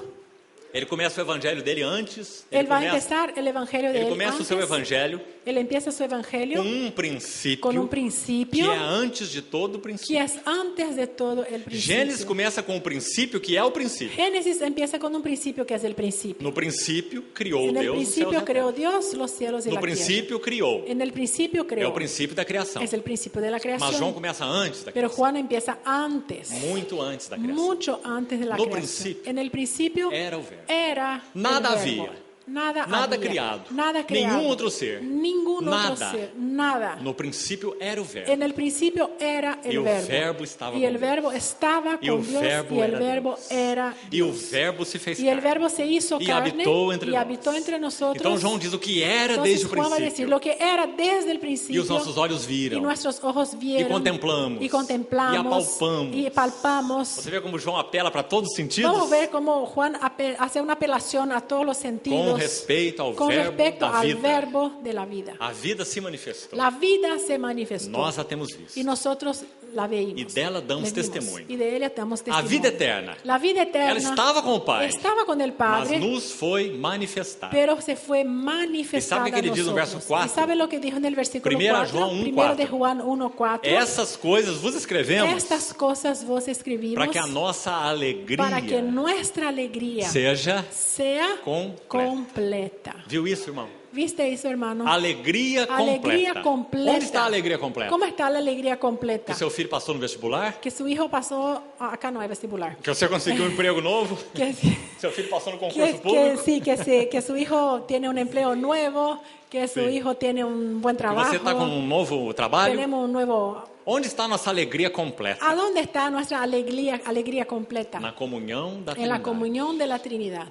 Ele começa o evangelho dele antes. Él va a empezar el evangelio de ele él começa o seu antes. evangelho Él empieza su evangelio com princípio, con un que principio é antes de todo o que princípio. es antes de todo el Gênesis principio. começa com o princípio, que é o princípio. Génesis empieza con un principio que es el principio. No princípio, criou En el Deus os céus e principio a creó terra. Dios los cielos y No la tierra. princípio, criou. En el principio É creó. o princípio da criação. Es el principio de la Mas João creación. começa antes da Pero criação. Juan empieza antes. Muito antes da criação. Mucho antes de la No creación. principio En el principio era o verbo. era Nada el havia. verbo. Nada Nada había. criado. Nada creado. Nenhum outro ser. Ningún Nada. otro ser. Nada. No princípio era o verbo. En el principio era el E o verbo. verbo estava Y com el Deus. verbo estaba E o con Dios verbo y el era verbo Deus. era E o Dios. verbo se fez Y el carne. verbo se hizo E carne habitou entre y nós. habitó entre nosotros. Então João diz o que era Entonces desde o Juan va a decir princípio. lo que era desde el E principio. os nossos olhos Y viram. nuestros ojos vieron. E contemplamos. Y contemplamos. E apalpamos. Y palpamos. Você vê como João apela para todos os sentidos? Vamos a ver cómo Juan hace una apelación a todos los sentidos Com respeito ao con verbo respecto da al vida. verbo de la vida. A vida se manifestou. La vida se manifestó Nós a temos visto. y nosotros la veímos. E dela damos Le vimos. testemunho. Y de ella damos A testimonio. vida eterna. La vida eterna Ela estava com o Pai, estaba con el mas Padre, nos foi manifestada. pero se fue manifestada E sabe o que ele a diz no verso nosotros. 4? ¿Y sabe lo que dijo en el versículo 1 4? João 1:4. Primero de Juan 1:4. Essas coisas vos escrevemos Estas cosas vos escribimos para que a nossa alegria para que nuestra alegría seja sea completa. Viu isso, irmão? ¿Viste eso, hermano? Alegria Alegría completa. completa. Onde está a alegria completa? ¿Cómo está la alegría completa? Que seu filho passou no vestibular? Que su hijo pasó, acá no hay vestibular. Que você conseguiu um emprego novo? Que, Seu filho passou no concurso que público? sí, que su hijo tiene un empleo nuevo, que su Sí. hijo tiene un buen Que trabajo. você está com um novo trabalho? Tenemos un nuevo. Onde está a nossa alegria completa? ¿A dónde está nuestra alegría completa? Na comunhão da En la Trindade. comunión de la Trinidad.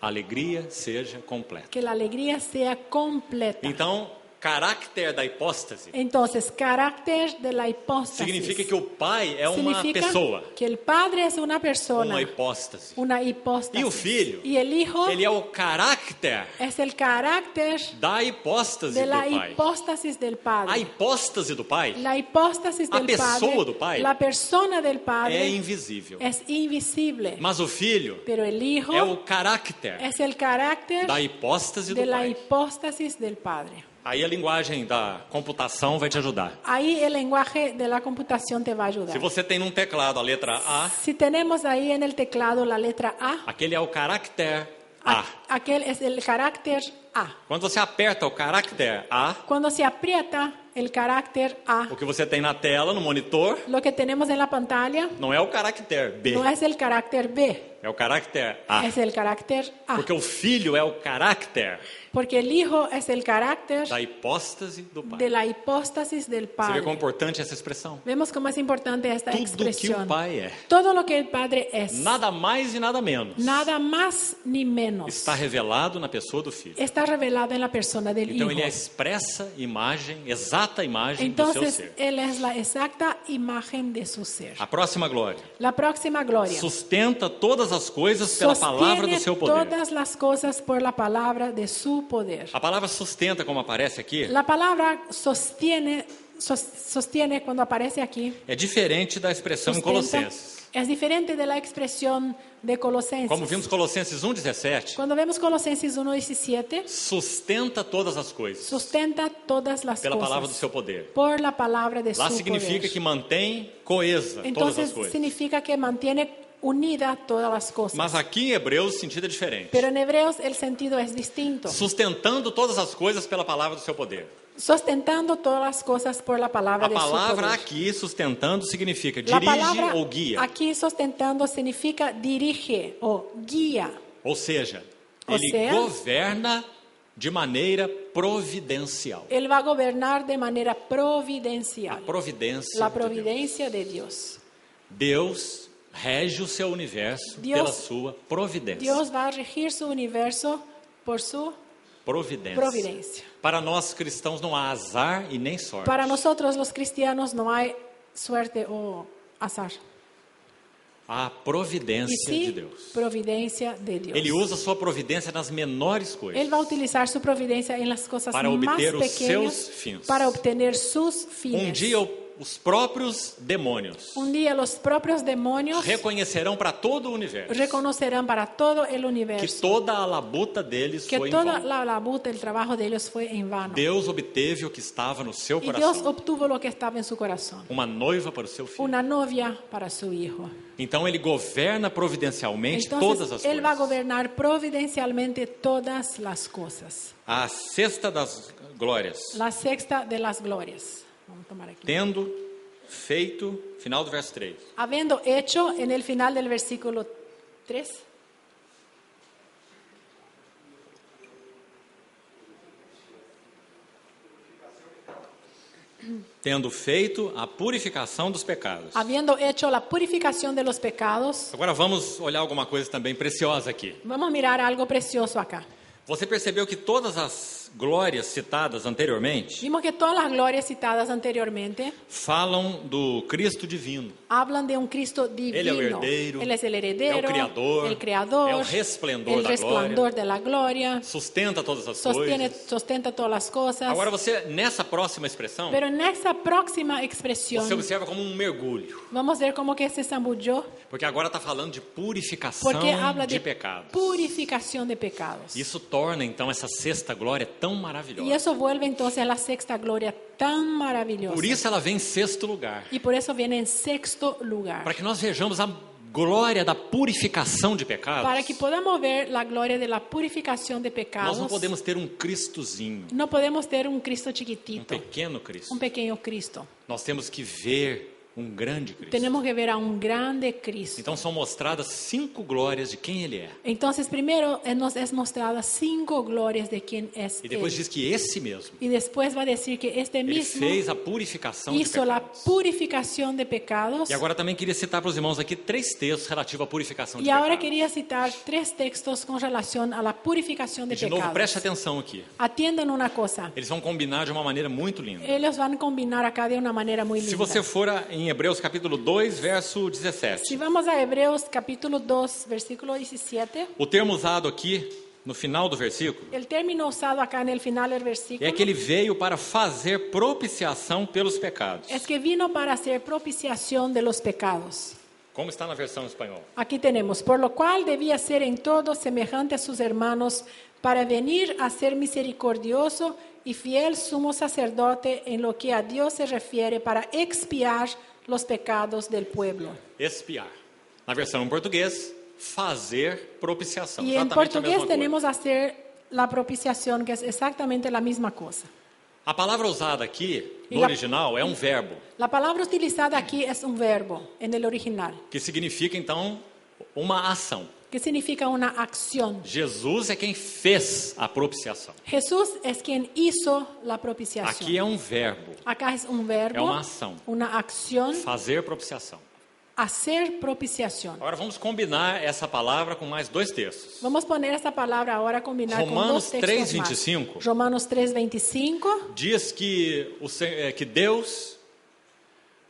A alegria seja completa. Que la alegría sea completa. Então, caráter da hipóstase Entonces, carácter de la hipóstasis. significa que o Pai é uma Significa pessoa, que el Padre es una persona, uma hipóstase. una hipóstasis. E o Filho, Y el Hijo ele é o caráter es el carácter da hipóstase de do la Pai. hipóstasis del A Padre. hipóstase do Pai La hipóstasis A del pessoa Padre, do Pai la persona del é Padre invisível. es invisible. Mas o Filho Pero el Hijo é o caráter es el carácter da hipóstase de do la Pai. hipóstasis del Padre. Aí a linguagem da computação vai te ajudar. Ahí el lenguaje de la computación te va a ayudar. Se você tem num teclado a letra A, Si tenemos ahí en el teclado la letra A, aquele é o caráter A. aquel es el carácter A. Quando você aperta o caráter A, Cuando se aprieta el carácter A, o que você tem na tela, no monitor, lo que tenemos en la pantalla não é o caráter B, no es el carácter B, é o caráter A. es el carácter A. Porque o Filho é o caráter Porque el Hijo es el carácter da hipóstase do de Pai. la hipóstasis del Você vê Padre. como é importante essa expressão. Vemos cómo es importante esta Tudo que o expresión. Pai é, Todo lo que el Padre es, nada mais e nada menos, nada más ni menos, está revelado na pessoa do Filho. está revelado en la persona del Então Hijo. ele é a expressa imagem, exata imagem do seu Entonces, ser. Él es la exacta imagen de su ser. A próxima glória. La próxima gloria. Sustenta todas as coisas pela palavra do Sostiene seu poder. todas las cosas por la palabra de su poder. A palavra sustenta, como aparece aqui, La palabra sostiene sostiene cuando aparece aquí, é diferente da expressão em Colossenses. es diferente de la expresión de Colosenses. Como vimos Colossenses 1:17, Cuando vemos Colosenses 1:17, sustenta todas as coisas sustenta todas las pela palavra do cosas seu poder. por la palabra de Lá su significa poder. que mantém coesa todas Entonces as coisas. significa que mantiene unida todas las cosas. Mas aqui em Hebreus o sentido é diferente. Pero en Hebreos el sentido es distinto. Sustentando todas as coisas pela palavra do seu poder. Sustentando todas las cosas por la palabra A de su palavra poder. aqui, sustentando, significa La dirige palabra ou guia. aquí sustentando significa dirige o guía. Ou seja, Ou ele seja, governa de maneira providencial. Él va a gobernar de manera providencial. Providência La de Deus. providencia de Dios. Deus rege o seu universo Deus- pela sua providência. Dios va a regir su universo por su Providência. providencia. Para nós cristãos não há azar e nem sorte. Para nosotros los cristianos no hay suerte o azar. Há Y providência de sí, Deus. providencia de Dios. Ele usa a sua providência nas menores coisas. Él va a utilizar su providencia en las cosas Para más obter os pequeñas seus fins. para obtener sus fines. Dia os próprios demônios Un día los propios demonios reconhecerão para todo o universo reconocerán para todo el que universo toda a labuta deles que foi em toda vão. la labuta, el trabajo de ellos fue en vano. Deus obteve o que estava no seu Y Dios coração. obtuvo lo que estaba en su corazón, Uma noiva para o seu filho. una novia para su hijo. Então ele governa providencialmente todas as Entonces, Él va a coisas. gobernar providencialmente todas las cosas. A sexta das glórias. La sexta de las glorias. Vamos a tomar aquí. Tendo feito, final do verso 3. Habiendo hecho, en el final del versículo 3, Tendo feito a purificação dos pecados. habiendo hecho la purificación de los pecados, Agora vamos olhar alguma coisa também preciosa aqui. vamos a mirar algo precioso acá. Você percebeu que todas as glórias citadas anteriormente Vimos que todas las glorias citadas anteriormente falam do Cristo divino. hablan de un Cristo divino. Ele é o herdeiro, Él es el heredero, é o Criador, el creador, é o resplendor el da resplandor de la gloria, Sustenta todas as coisas. sustenta todas las cosas. Agora você, nessa próxima expressão, Pero en esa próxima expresión, você observa como um mergulho. vamos a ver cómo que se zambulló, Porque agora está falando de purificação porque habla de de pecados. purificación de pecados. Isso torna então essa sexta glória tão Y maravilhosa. eso vuelve entonces a la sexta gloria tan maravillosa. Por isso ela vem em sexto lugar. Y por eso viene en sexto lugar. Para que nós vejamos a glória da purificação de pecados. Para que podamos ver la gloria de la purificación de Nós pecados, não podemos ter um Cristozinho, no podemos tener un Cristo um chiquitito, pequeno Cristo. un pequeño Cristo. Nós temos que ver um grande Cristo. Tenemos que ver a un grande Cristo. Então são mostradas 5 glórias de quem ele é. Entonces, primero nos es mostrada 5 glorias de quién es E depois Él. diz que esse mesmo, Y después va a decir que este ele mismo fez a purificação de hizo la pecados. purificación de pecados. E agora também queria citar para os irmãos aqui 3 textos relativos à purificação de Y ahora pecados. quería citar 3 textos con relación a la purificación de E de novo, preste pecados. atenção aqui. Atiendan una cosa. Eles vão combinar de uma maneira muito linda. Ellos van a combinar acá de una manera muy Se linda. você for em Hebreus capítulo 2, verso 17. Si vamos a Hebreos capítulo 2, versículo 17, O termo usado aqui, no final do versículo, el término usado acá en el final del é versículo que ele veio para fazer propiciação pelos pecados. es que vino para hacer propiciación de los pecados. Como está na versão em espanhol? Aquí tenemos, por lo cual debía ser en todo semejante a sus hermanos para venir a ser misericordioso y fiel sumo sacerdote en lo que a Dios se refiere para expiar los pecados del pueblo. Expiar. Na versão em português, fazer propiciação. Y en Exatamente a portugués mesma coisa. tenemos hacer la propiciación, que es exactamente la misma cosa. A palavra usada aqui, E no la- original, é um verbo, La palabra utilizada aquí es un verbo en el original, que significa, então, uma ação. que significa una acción. Jesus é quem fez a propiciação. Jesús es quien hizo la propiciación. Aqui é um verbo, Acá es un verbo, é uma ação. una acción, Fazer propiciação. hacer propiciación. Agora vamos combinar essa palavra com mais 2 textos. Vamos a poner esta palabra ahora a combinar Romanos con dos textos 3:25. más. Romanos 3:25 Diz que, que Deus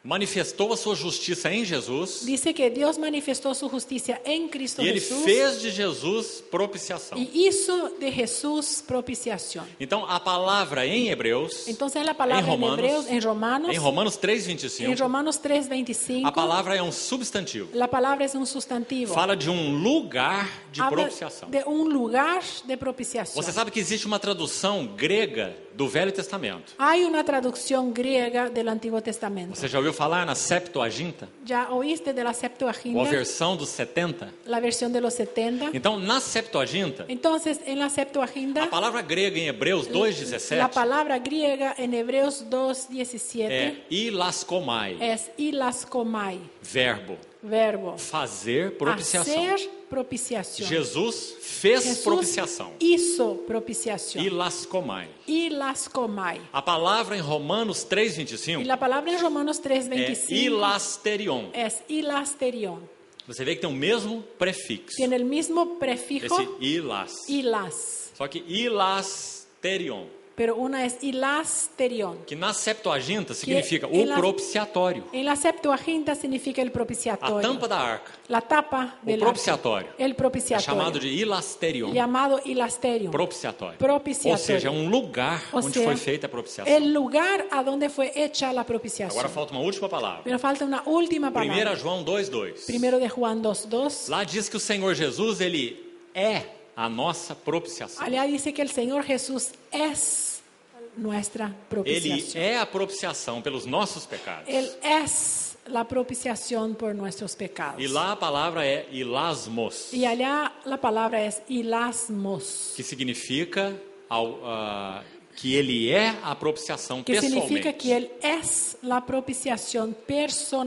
manifestou a sua justiça em Jesus dice que Dios manifestó su justicia en Cristo e Ele Jesús fez de Jesus propiciação. y hizo de Jesús propiciación. Então, a palavra em Hebreus, Entonces la palabra en Hebreos, en Romanos 3:25, Romanos a 3:25, palavra é um substantivo. la palabra es un sustantivo. Fala de um lugar de Habla propiciação. de un lugar de propiciación. Você sabe que existe uma tradução grega do Velho Testamento. Hay una traducción griega del Antiguo Testamento. Você já ouviu falar na Septuaginta? ¿Ya oíste de la Ou a Septuaginta? versão dos 70? La versión de los 70. Então, na Septuaginta, Entonces, en la a Septuaginta, palavra grega em Hebreus la 2:17 palabra griega en Hebreos 2:17 é ilaskomai, es ilaskomai, verbo, verbo, fazer propiciação. hacer propiciación. Jesus fez Jesús propiciação. hizo propiciación. Ilaskomai. Ilaskomai. A palavra em Romanos Y 3:25 la palabra en Romanos é 3:25 ilasterion. es ilasterion. Você vê que tem o mesmo prefixo, Tiene el mismo prefijo esse ilas. ilas, Só que ilasterion, pero una es ilasterion. que na Septuaginta significa em o la- propiciatório, En la Septuaginta significa el a propiciatorio. tampa da arca. La tapa O del propiciatório arca. El é propiciatorio. chamado de ilasterion, Llamado ilasterium. propiciatório. Propiciatório. Ou seja, é um lugar O onde sea, foi feita a propiciação. el lugar a donde fue hecha la propiciación. Agora falta uma última palavra. Pero falta una última 1 palabra. João 2:2. Primero de Juan 2:2. Lá diz que o Senhor Jesus, ele é a nossa propiciação. Allá dice que el Señor Jesús es nuestra Ele propiciación. é a propiciação pelos nossos pecados. Él es la propiciación por nuestros pecados. E lá a palavra é ilasmos, Y allá la palabra es ilasmos, que significa que ele é a propiciação que significa pessoalmente. que Él es la propiciación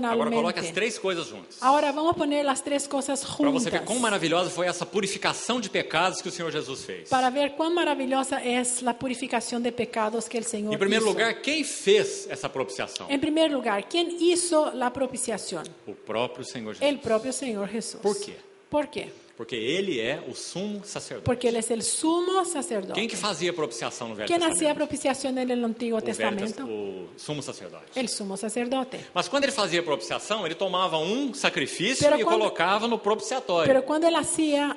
Agora coloque as personalmente. três coisas juntas. Ahora vamos a poner las tres cosas Para você ver juntas quão maravilhosa foi essa purificação de pecados que o Senhor Jesus fez. para ver cuán maravillosa es la purificación de pecados que el Señor Em primeiro hizo. lugar, quem fez essa propiciação? En primer lugar, ¿quién hizo la propiciación? O próprio Senhor Jesus. El propio Señor Jesús. Por quê? ¿Por qué? Porque ele é o sumo sacerdote. Porque Él es el sumo sacerdote. Quem que fazia propiciação no Velho ¿Quién hacía Testamento? propiciación en el Antiguo O Testamento? sumo sacerdote. El sumo sacerdote. Mas quando ele fazia propiciação, ele tomava um sacrifício Pero e quando- colocava no propiciatório. Pero cuando Él hacía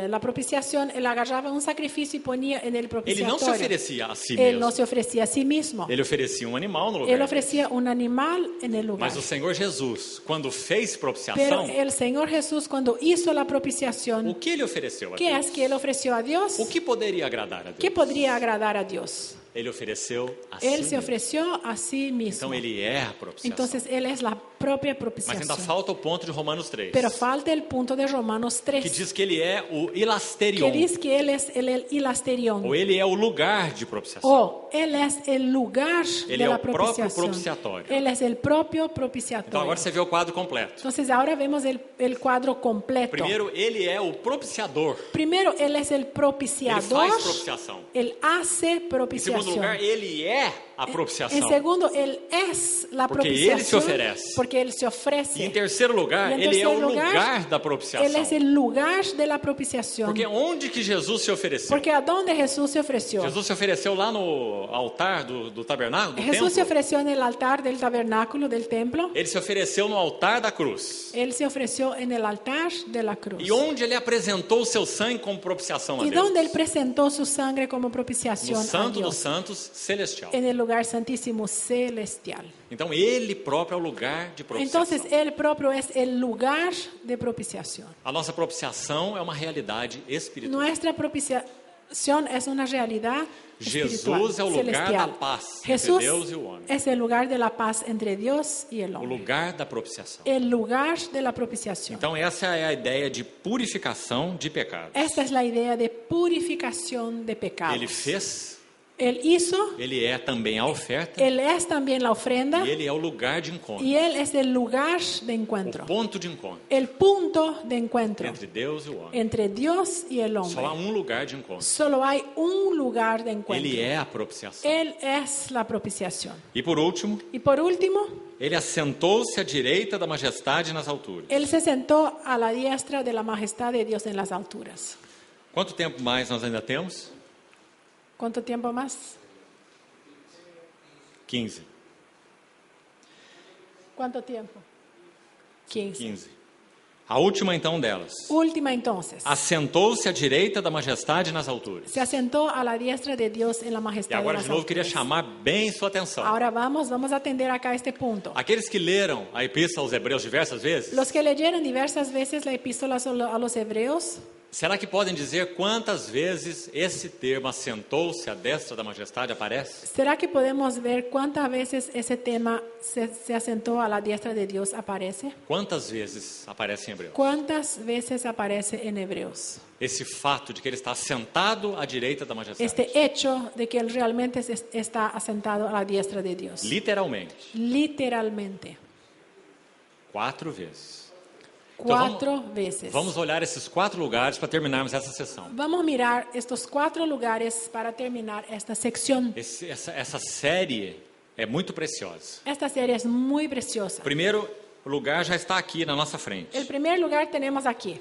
la propiciación, Él agarraba un sacrificio y ponía en el Ele propiciatorio. não se oferecia a si Él no mesmo. se ofrecía a sí mismo. Ele oferecia um animal no lugar. Él ofrecía un animal en el lugar. Mas o Senhor Jesus, quando fez Pero propiciação, el Señor Jesús, cuando hizo la propiciación, o que ele ofereceu a ¿qué Deus? es que Él ofreció a Dios? O que poderia agradar a ¿Qué Deus? podría agradar a Dios? Ele ofereceu a si Él se mesmo. ofreció a sí mismo. Então ele é a propiciação. Entonces Él es la propia Mas ainda propiciación. falta o ponto de Romanos 3, Pero falta el punto de Romanos que 3, diz que ele é o que ilasterion, dice que Él es el ilasterión. ou ele é o lugar de propiciação. O Él es el lugar Ele de é la o próprio propiciación. propiciatório. Él es el propio Então propiciatorio. agora você vê o quadro completo. Entonces ahora vemos el cuadro completo. Primeiro, ele é o propiciador. Primero, Él es el Ele propiciador. faz propiciação. Él hace Em segundo propiciación. lugar, ele é a propiciação. En segundo, Él es la Porque propiciación. Él se ofrece. Porque Él se ofrece. E em terceiro lugar, Y en ele é o tercer lugar da Él propiciação. es el lugar de la propiciación. Porque onde que Jesus se ofereceu? Porque ¿a dónde Jesús se ofreció? Jesus se ofereceu lá no altar do tabernáculo, do Jesús se templo. ofreció en el altar del tabernáculo del templo. Ele se ofereceu no altar da cruz. Él se ofreció en el altar de la cruz. E onde ele apresentou o seu sangue como propiciação a ¿Y Deus? dónde Él presentó su sangre como No propiciación a Santo dos Dios? Santos Celestial. En el lugar santísimo celestial. Então ele próprio é o lugar de propiciação. Entonces Él propio es el lugar de propiciación. A nossa propiciação é uma realidade espiritual. Nuestra propiciación es una realidad espiritual, Jesus é o lugar celestial. da paz entre Jesús Deus e o homem. es el lugar de la paz entre Dios y el O hombre. lugar da propiciação. El lugar de la propiciación. Então essa é a ideia de purificação de pecados. Esta es la idea de purificación de pecados. Ele fez, Él hizo, ele é também a oferta Él es también la ofrenda e ele é o lugar de encontro, y Él es el lugar de o encuentro, ponto de encontro el punto de encuentro entre Deus e o homem. entre Dios y el Só há hombre. lugar de encontro. Solo hay un lugar de encuentro. Ele é a propiciação. Él es la propiciación. E por último, Y por último, ele assentou-se à direita da majestade nas alturas. Él se sentó a la diestra de la majestad de Dios en las alturas. Quanto tempo mais nós ainda temos? ¿Cuánto tiempo más? 15. ¿Cuánto tiempo? 15. 15. A última então delas. Última entonces. Assentou-se à direita da majestade nas alturas. Se asentó a la diestra de Dios en la E majestad de agora las de novo eu queria alturas. chamar bem sua atenção. Ahora vamos a atender acá este punto. Aqueles que leram a epístola aos Hebreus diversas vezes, Los que leyeron diversas veces la epístola a los hebreos, será que podem dizer quantas vezes esse termo assentou-se à destra da majestade aparece? ¿será que podemos ver cuántas veces ese tema se asentó a la diestra de Dios aparece? Quantas vezes aparece em Hebreus? ¿Cuántas veces aparece en Hebreos? Esse fato de que ele está assentado à direita da majestade. Este hecho de que él realmente está asentado a la diestra de Dios. Literalmente. Literalmente. 4 vezes. 4 veces. Vamos olhar esses 4 lugares para terminarmos essa sessão. Vamos a mirar estos 4 lugares para terminar esta sección. Essa série é muito preciosa. Esta serie es muy preciosa. O primeiro lugar já está aqui na nossa frente. El primer lugar tenemos aquí.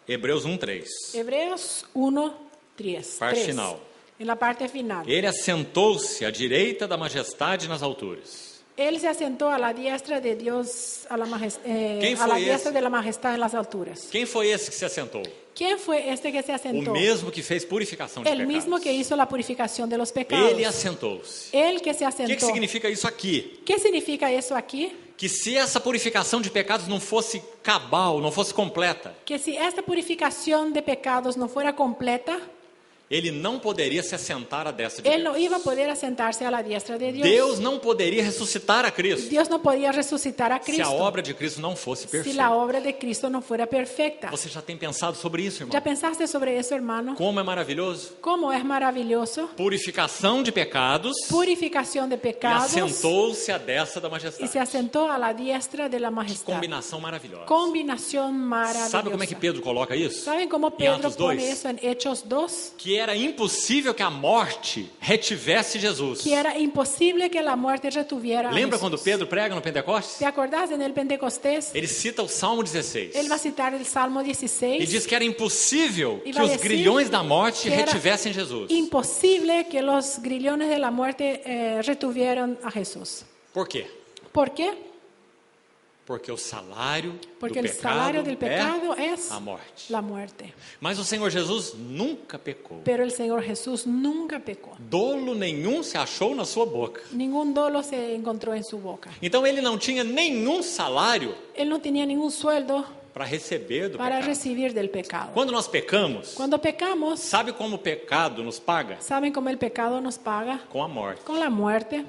Hebreus 1:3. Hebreos 1:3. Parte final. En la parte final. Ele assentou-se à direita da majestade nas alturas. Él se asentó a la diestra de Dios, a la ¿Quién a la fue diestra ese? de la majestad en las alturas. Quem foi esse que se assentou? ¿Quién fue este que se asentó? O mesmo que fez purificação de El pecados. mismo que hizo la purificación de los pecados. Ele assentou-se. Él que se O asentó. que significa isso aqui? ¿Qué significa eso aquí? Que se essa purificação de pecados não fosse cabal, não fosse completa, Que si esta purificación de pecados no fuera completa, ele não poderia se assentar à destra de él no Deus. iba a poder asentarse a la diestra de Dios. Deus não poderia ressuscitar a Cristo Dios no podía resucitar a se Cristo a obra de Cristo não fosse si perfeita. la obra de Cristo no fuera perfecta. Você já tem pensado sobre isso, irmão? ¿Ya pensaste sobre eso, hermano? Como é maravilhoso? ¿Cómo es maravilloso? Purificação de pecados Purificación de e pecados assentou-se à destra da y majestade. se asentó a la diestra de la majestad. Combinação maravilhosa. Combinación maravillosa. Sabe como é que Pedro coloca isso? ¿Saben cómo Em Pedro Atos pone 2? eso en Hechos 2? Que era impossível que a morte retivesse Jesus. Que era imposible que la muerte retuviera a Lembra Jesús. quando Pedro prega no Pentecostes? ¿Te acordás en el Pentecostés? Ele cita o Salmo 16. Él va a citar el Salmo 16. E diz que era impossível E que vai os dizer grilhões da morte que era retivessem Jesus. Imposible que los grillones de la muerte retuvieran a Jesús. Por quê? ¿Por qué? Porque o salário Porque do el salario del pecado é es a morte. la muerte. Mas o Senhor Jesus nunca pecou. Pero el Señor Jesús nunca pecó. Dolo nenhum se achou na sua boca. Ningún dolo se encontró en su boca. Então ele não tinha nenhum salário Él no tenía ningún sueldo para receber do para pecado. recibir del pecado. Quando nós pecamos, Cuando pecamos, sabe como o pecado nos paga? ¿saben cómo el pecado nos paga? Com a morte. Con la muerte.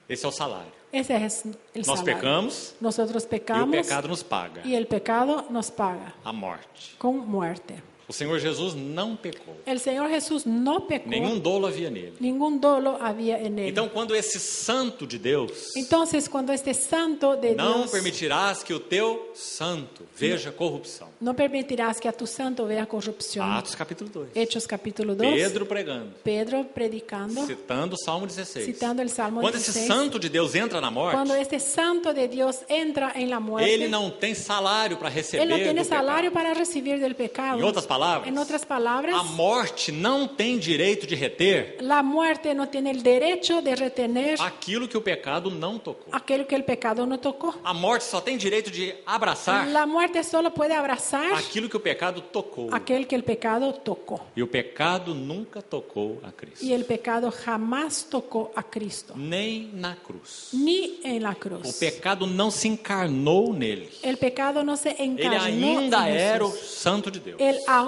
Esse é o salário. Ese es el Nós salario. pecamos Nosotros e o pecamos pecado nos paga. y el pecado nos paga A morte. con muerte. O Senhor Jesus não pecou. El Señor Jesús no pecó. Nenhum dolo havia nele. Ningún dolo había en él. Então, quando esse santo de Deus, Entonces, cuando este santo de não Dios, permitirás que o teu santo veja corrupção. no permitirás que a tu santo vea corrupción. Atos capítulo 2. Hechos capítulo 2. Pedro pregando, Pedro predicando, citando o Salmo 16. citando el Salmo Quando esse 16. santo de Deus entra na morte, Cuando este santo de Dios entra en la muerte, ele não tem salário para receber él no tiene do salario pecado. para recibir del pecado. Em outras palavras, En otras palabras, a morte não tem direito de reter la muerte no tiene el derecho de retener aquilo que o pecado não tocou. aquello que el pecado no tocó. A morte só tem direito de abraçar La muerte solo puede abrazar aquilo que o pecado tocou. aquel que el pecado tocó. E o pecado nunca tocou a Cristo. Y el pecado jamás tocó a Cristo, Nem na cruz. ni en la O cruz. pecado não se encarnou nele. El pecado no se Ele encarnó ainda en era o Jesús. santo de Deus. Él aún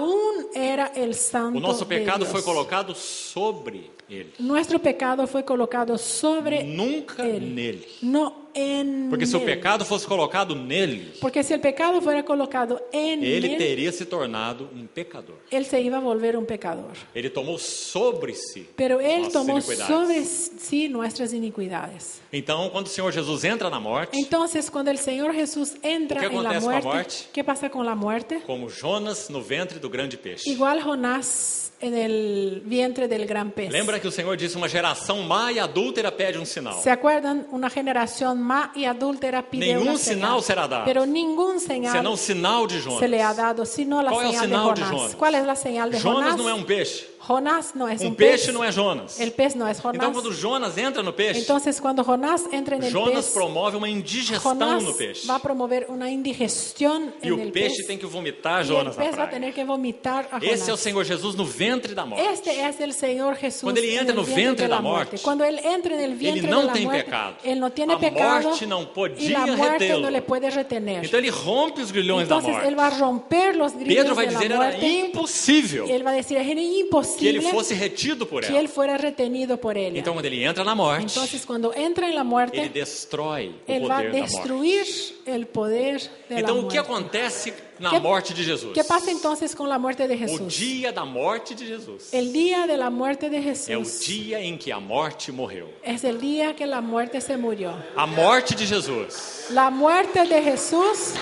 era el santo O nosso pecado de foi Dios. colocado sobre ele. Nuestro pecado fue colocado sobre Nunca él, nele. no en Porque se o él. pecado fosse colocado nele, Porque si el pecado fuera colocado en ele él, teria se tornado um pecador. él se iba a volver un pecador. Ele tomou sobre si Pero él nossas tomó iniquidades. sobre sí nuestras iniquidades. Então, quando o Senhor Jesus entra na morte, Entonces, cuando el Señor Jesús entra ¿Qué en la acontece con la muerte, muerte? ¿qué pasa con la muerte? como Jonas no ventre do grande peixe. Igual Jonás en el vientre del gran pez. Lembra que o Senhor disse: uma geração má e adúltera pede um sinal. ¿Se acuerdan? Una generación má y adúltera pide Nenhum una sinal será dado. Pero ningún señal Senão o sinal de Jonas. se le ha dado, sino la Qual é o señal sinal de de Jonás. Jonas? ¿Cuál es la señal de Jonas Jonás? não é um peixe. Jonás no es Um un peixe pez. não é Jonas. El pez no es Jonás. Então, quando Jonas entra no peixe, Entonces, cuando Jonás entra en el Jonas pez, promove uma indigestão Jonás no peixe. va a promover una indigestión E en o el peixe pez. tem que vomitar Y el Jonas na pez va a praia. tener que vomitar a Jonás. Esse é o Senhor Jesus no ventre da morte. Este es el Señor Jesús Quando ele entra en no el vientre ventre de la da muerte. morte, Cuando él entra en el ele vientre não de la tem muerte, pecado. él no tiene A pecado morte não y podia la muerte retê-lo. no le puede retener. Então ele rompe os grilhões da Entonces morte. él va a romper los grillos Pedro vai de la dizer era muerte. impossível Y él va a decir, era que ele imposible fosse retido por que ela. él fuera retenido por ella. Então quando ele entra na morte, Entonces cuando entra en la ele muerte, destrói o él va a poder da morte. destruir el poder de la Então o que muerte. acontece na ¿Qué- morte de Jesus? ¿Qué pasa entonces con la muerte de O Jesús? dia da morte de Jesus El día de la muerte de é o Jesús dia em que a morte morreu. es el día que la muerte se murió. A morte de Jesus. La muerte de Jesús,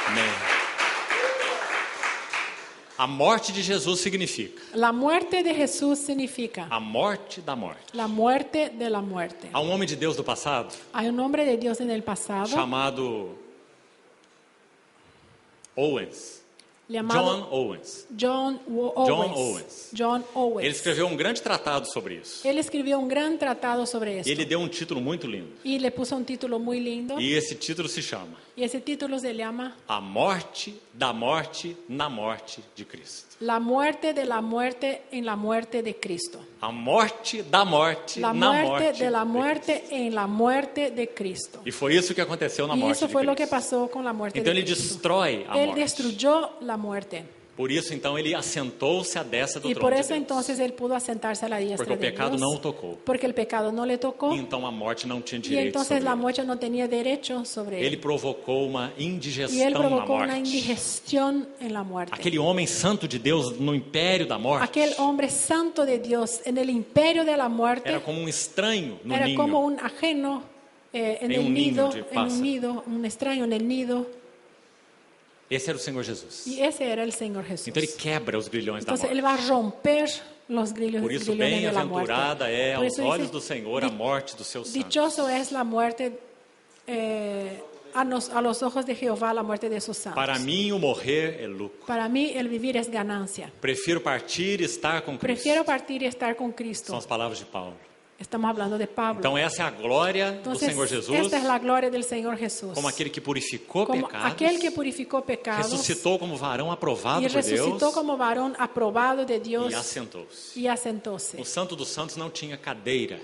Amém. A morte de Jesus significa la muerte de Jesús significa a morte da morte. la muerte de la muerte. Há um homem de Deus do passado Hay un hombre de Dios en el pasado chamado Owens. llamado John Owens. John Owens. John Owens. Ele escreveu um grande tratado sobre isso. Él escribió un gran tratado sobre E esto ele deu um título muito lindo. y le puso un título muy lindo E esse título se chama y ese título se llama A Morte da Morte na Morte de Cristo. La muerte de la muerte en la muerte de Cristo. A morte da morte La na muerte morte de la de muerte en la muerte de Cristo. E foi isso que aconteceu na Y morte eso de fue lo que Cristo. pasó con la muerte Então de ele Cristo. destrói a Él morte. destruyó la muerte. Por isso então ele assentou-se à destra do Y trono por de eso Deus. entonces él pudo asentarse a la diestra Porque o de pecado Dios. não o tocou. Porque el pecado no le tocó. Então a morte não tinha Y direito entonces sobre la ele. muerte no tenía derecho sobre Ele él. provocou uma Y él indigestão na provocó una morte. indigestión en la muerte. Aquele homem santo de Deus no império da morte Aquel hombre santo de Dios en el imperio de la muerte era como um estranho no era ninho. como un ajeno en En el un nido nido, de en pájaro. un nido, un extraño en el nido. Esse era o Senhor Jesus. Y ese era el Señor Jesús. Então ele quebra os grilhões da Entonces morte. él va a romper los grillos, Por isso, grillones de la muerte. bem-aventurada é Por aos eso olhos dice, do Senhor a morte dos seus santos. dichoso es la muerte a los ojos de Jehová, la muerte de sus santos. Para mim, o morrer é lucro. Para mí el vivir es ganancia. Prefiro partir e estar com Cristo. Prefiero partir y estar con São Cristo. as palavras de Paulo. Estamos hablando de Pablo. Então essa é a glória do Entonces, Senhor Jesus, esta es la gloria del Señor Jesús. como aquele que purificou Como pecados, aquel que purificó pecados ressuscitou como varão aprovado y por Deus resucitó como varón aprobado de Dios e assentou-se. y asentóse. O Santo dos Santos não tinha cadeira,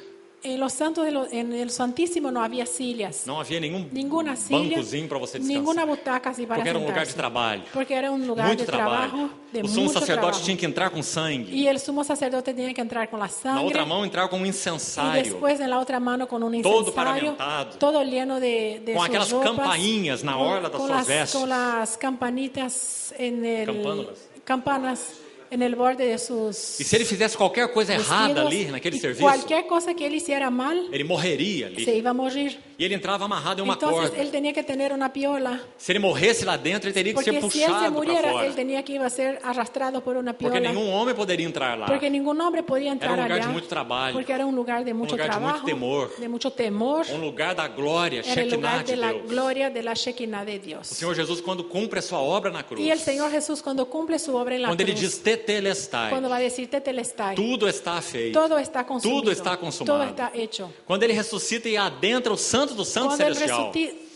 En los santos, en el Santísimo no había sillas, não havia ninguna silla, bancozinho para você descansar. ninguna butaca así para Porque era um lugar de sentarse. trabalho, Porque era un lugar muito de trabajo, trabalho. de O sumo mucho sacerdote trabajo. tinha que entrar com sangue, Y el sumo sacerdote tenía que entrar con la na sangre outra mão entrar com um y incensário, después en la otra mano con un todo incensario, paramentado, todo lleno de com sus aquelas ropas, campainhas na orla das con suas las, vestes, con las campanitas en el campanas en el borde de sus E se ele fizesse qualquer coisa errada vestidos, ali naquele y serviço, cualquier cosa que él hiciera mal ele morreria ali. se iba a morir. E ele entrava amarrado em uma Entonces corda. él tenía que tener una piola, Se ele morresse lá dentro, ele teria que ser porque si él se puxado para muriera, él fora. tenía que iba a ser arrastrado por una Porque piola. nenhum homem poderia entrar lá. Porque ningún hombre podía entrar Era um lugar allá, de muito trabalho, porque era un lugar de mucho lugar de trabajo, muito temor, de mucho temor. Um lugar da glória, Era el Shekinah lugar de de la Deus. gloria de la Shekinah de O Dios. Senhor Jesus, quando cumpre a sua obra na cruz, Y el Señor Jesús cuando cumple su obra en la quando ele cruz, diz tetelestai, cuando va a decir tetelestai, tudo está feito. todo está consumido, Tudo está consumado. todo está hecho. Quando ele ressuscita e adentra o santo do santo celestial,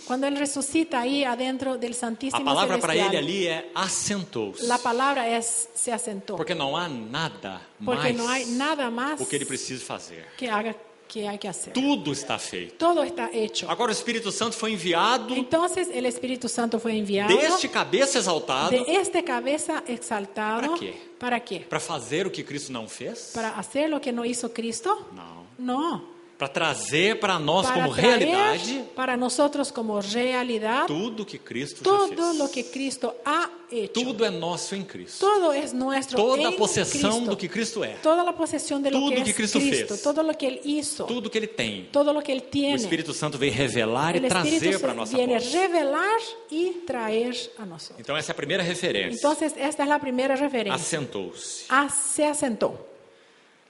Cuando él resucita ahí adentro del a Santísimo palavra para Celestial, ele ali é assentou-se. la palabra es se asentó. Porque não há nada Porque mais no hay nada más o que ele precisa fazer. que haga que hay que hacer. Tudo está feito. Todo está hecho. Agora o Espírito Santo foi enviado Entonces el Espíritu Santo fue enviado deste cabeça exaltado de este cabeza exaltado. ¿Para qué? ¿Para qué? para fazer o que Cristo não fez? ¿Para hacer lo que no hizo Cristo? Não. No. Para trazer para nós Para como traer realidade para nosotros como realidad tudo que Cristo já todo fez. lo que Cristo ha hecho. Tudo é nosso em Cristo. Todo es nuestro Toda a en possessão Cristo. do que Cristo é. Toda la posesión de lo Tudo que que es Cristo Cristo, fez. todo lo que Él hizo, Tudo que ele tem. todo lo que Él O tiene. Espírito Santo veio revelar El e trazer Espíritu para a nossa viene posse. revelar y traer a nosotros. Então essa é a primeira referência. Entonces, esta es la primera referencia. Assentou-se. Se asentó.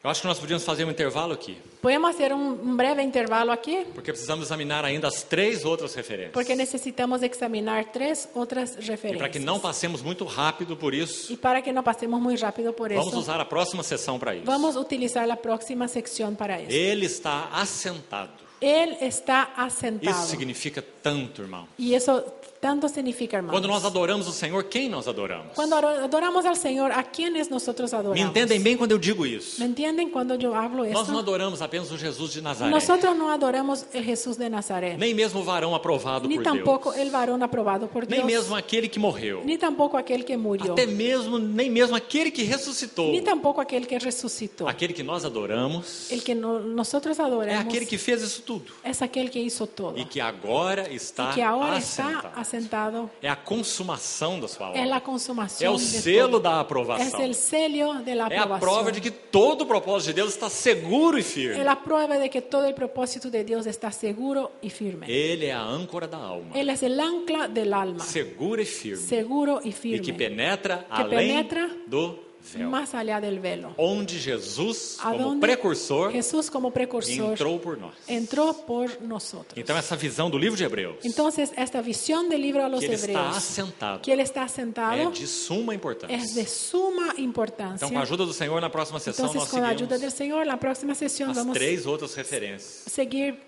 Eu acho que nós podíamos fazer um intervalo aqui, Podemos hacer un breve intervalo aquí porque precisamos examinar ainda as 3 outras referências. porque necesitamos examinar 3 otras E para que referencias. não passemos muito rápido por isso, Y para que no pasemos muy rápido por vamos eso, usar a próxima sessão para isso. vamos a utilizar la próxima sección para eso. Ele está assentado. Él está Isso asentado. significa tanto, irmão. Y eso tanto significa, hermanos. Quando nós adoramos o Senhor, quem nós adoramos? Cuando adoramos al Señor, ¿a quiénes nosotros Me adoramos? entendem bem quando eu digo isso. ¿Me entienden cuando yo hablo Nós não esto? adoramos apenas o Jesus de Nazaré, Nosotros no adoramos el Jesús de Nazaret, nem mesmo o varão aprovado ni por tampoco Deus, el varón aprobado por nem Dios, mesmo aquele que morreu, ni tampoco aquel que murió, nem mesmo aquele que ressuscitou. ni tampoco aquel que resucitó. Aquele que nós adoramos El que nosotros é adoramos aquele que fez isso tudo es aquel que hizo todo e que agora está y que ahora está assentado. asentado. É a consumação da sua Es la obra. consumación É o de selo todo. da Es aprovação. el sello de la É a prova de aprobación. que todo o propósito de Deus está seguro e Es firme. la prueba de que todo el propósito de Dios está seguro y firme. Ele é a âncora da alma, Él es el ancla del alma, segura e firme, seguro y e que firme, penetra que além penetra do véu, más allá del velo. onde Jesus, A como donde precursor, Jesús como precursor entrou por nós. entró por nosotros. Então essa visão do livro de Hebreus, Entonces, esta visión del libro a los que ele está hebreos, assentado, que Él está é sentado, de suma es importância. de suma Então, importancia. com a ajuda do Senhor, na próxima sessão Entonces, nós con la ayuda del seguimos Señor, la próxima sesión as vamos 3 outras referências. a seguir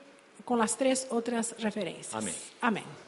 con las 3 otras referencias. Amén. Amén.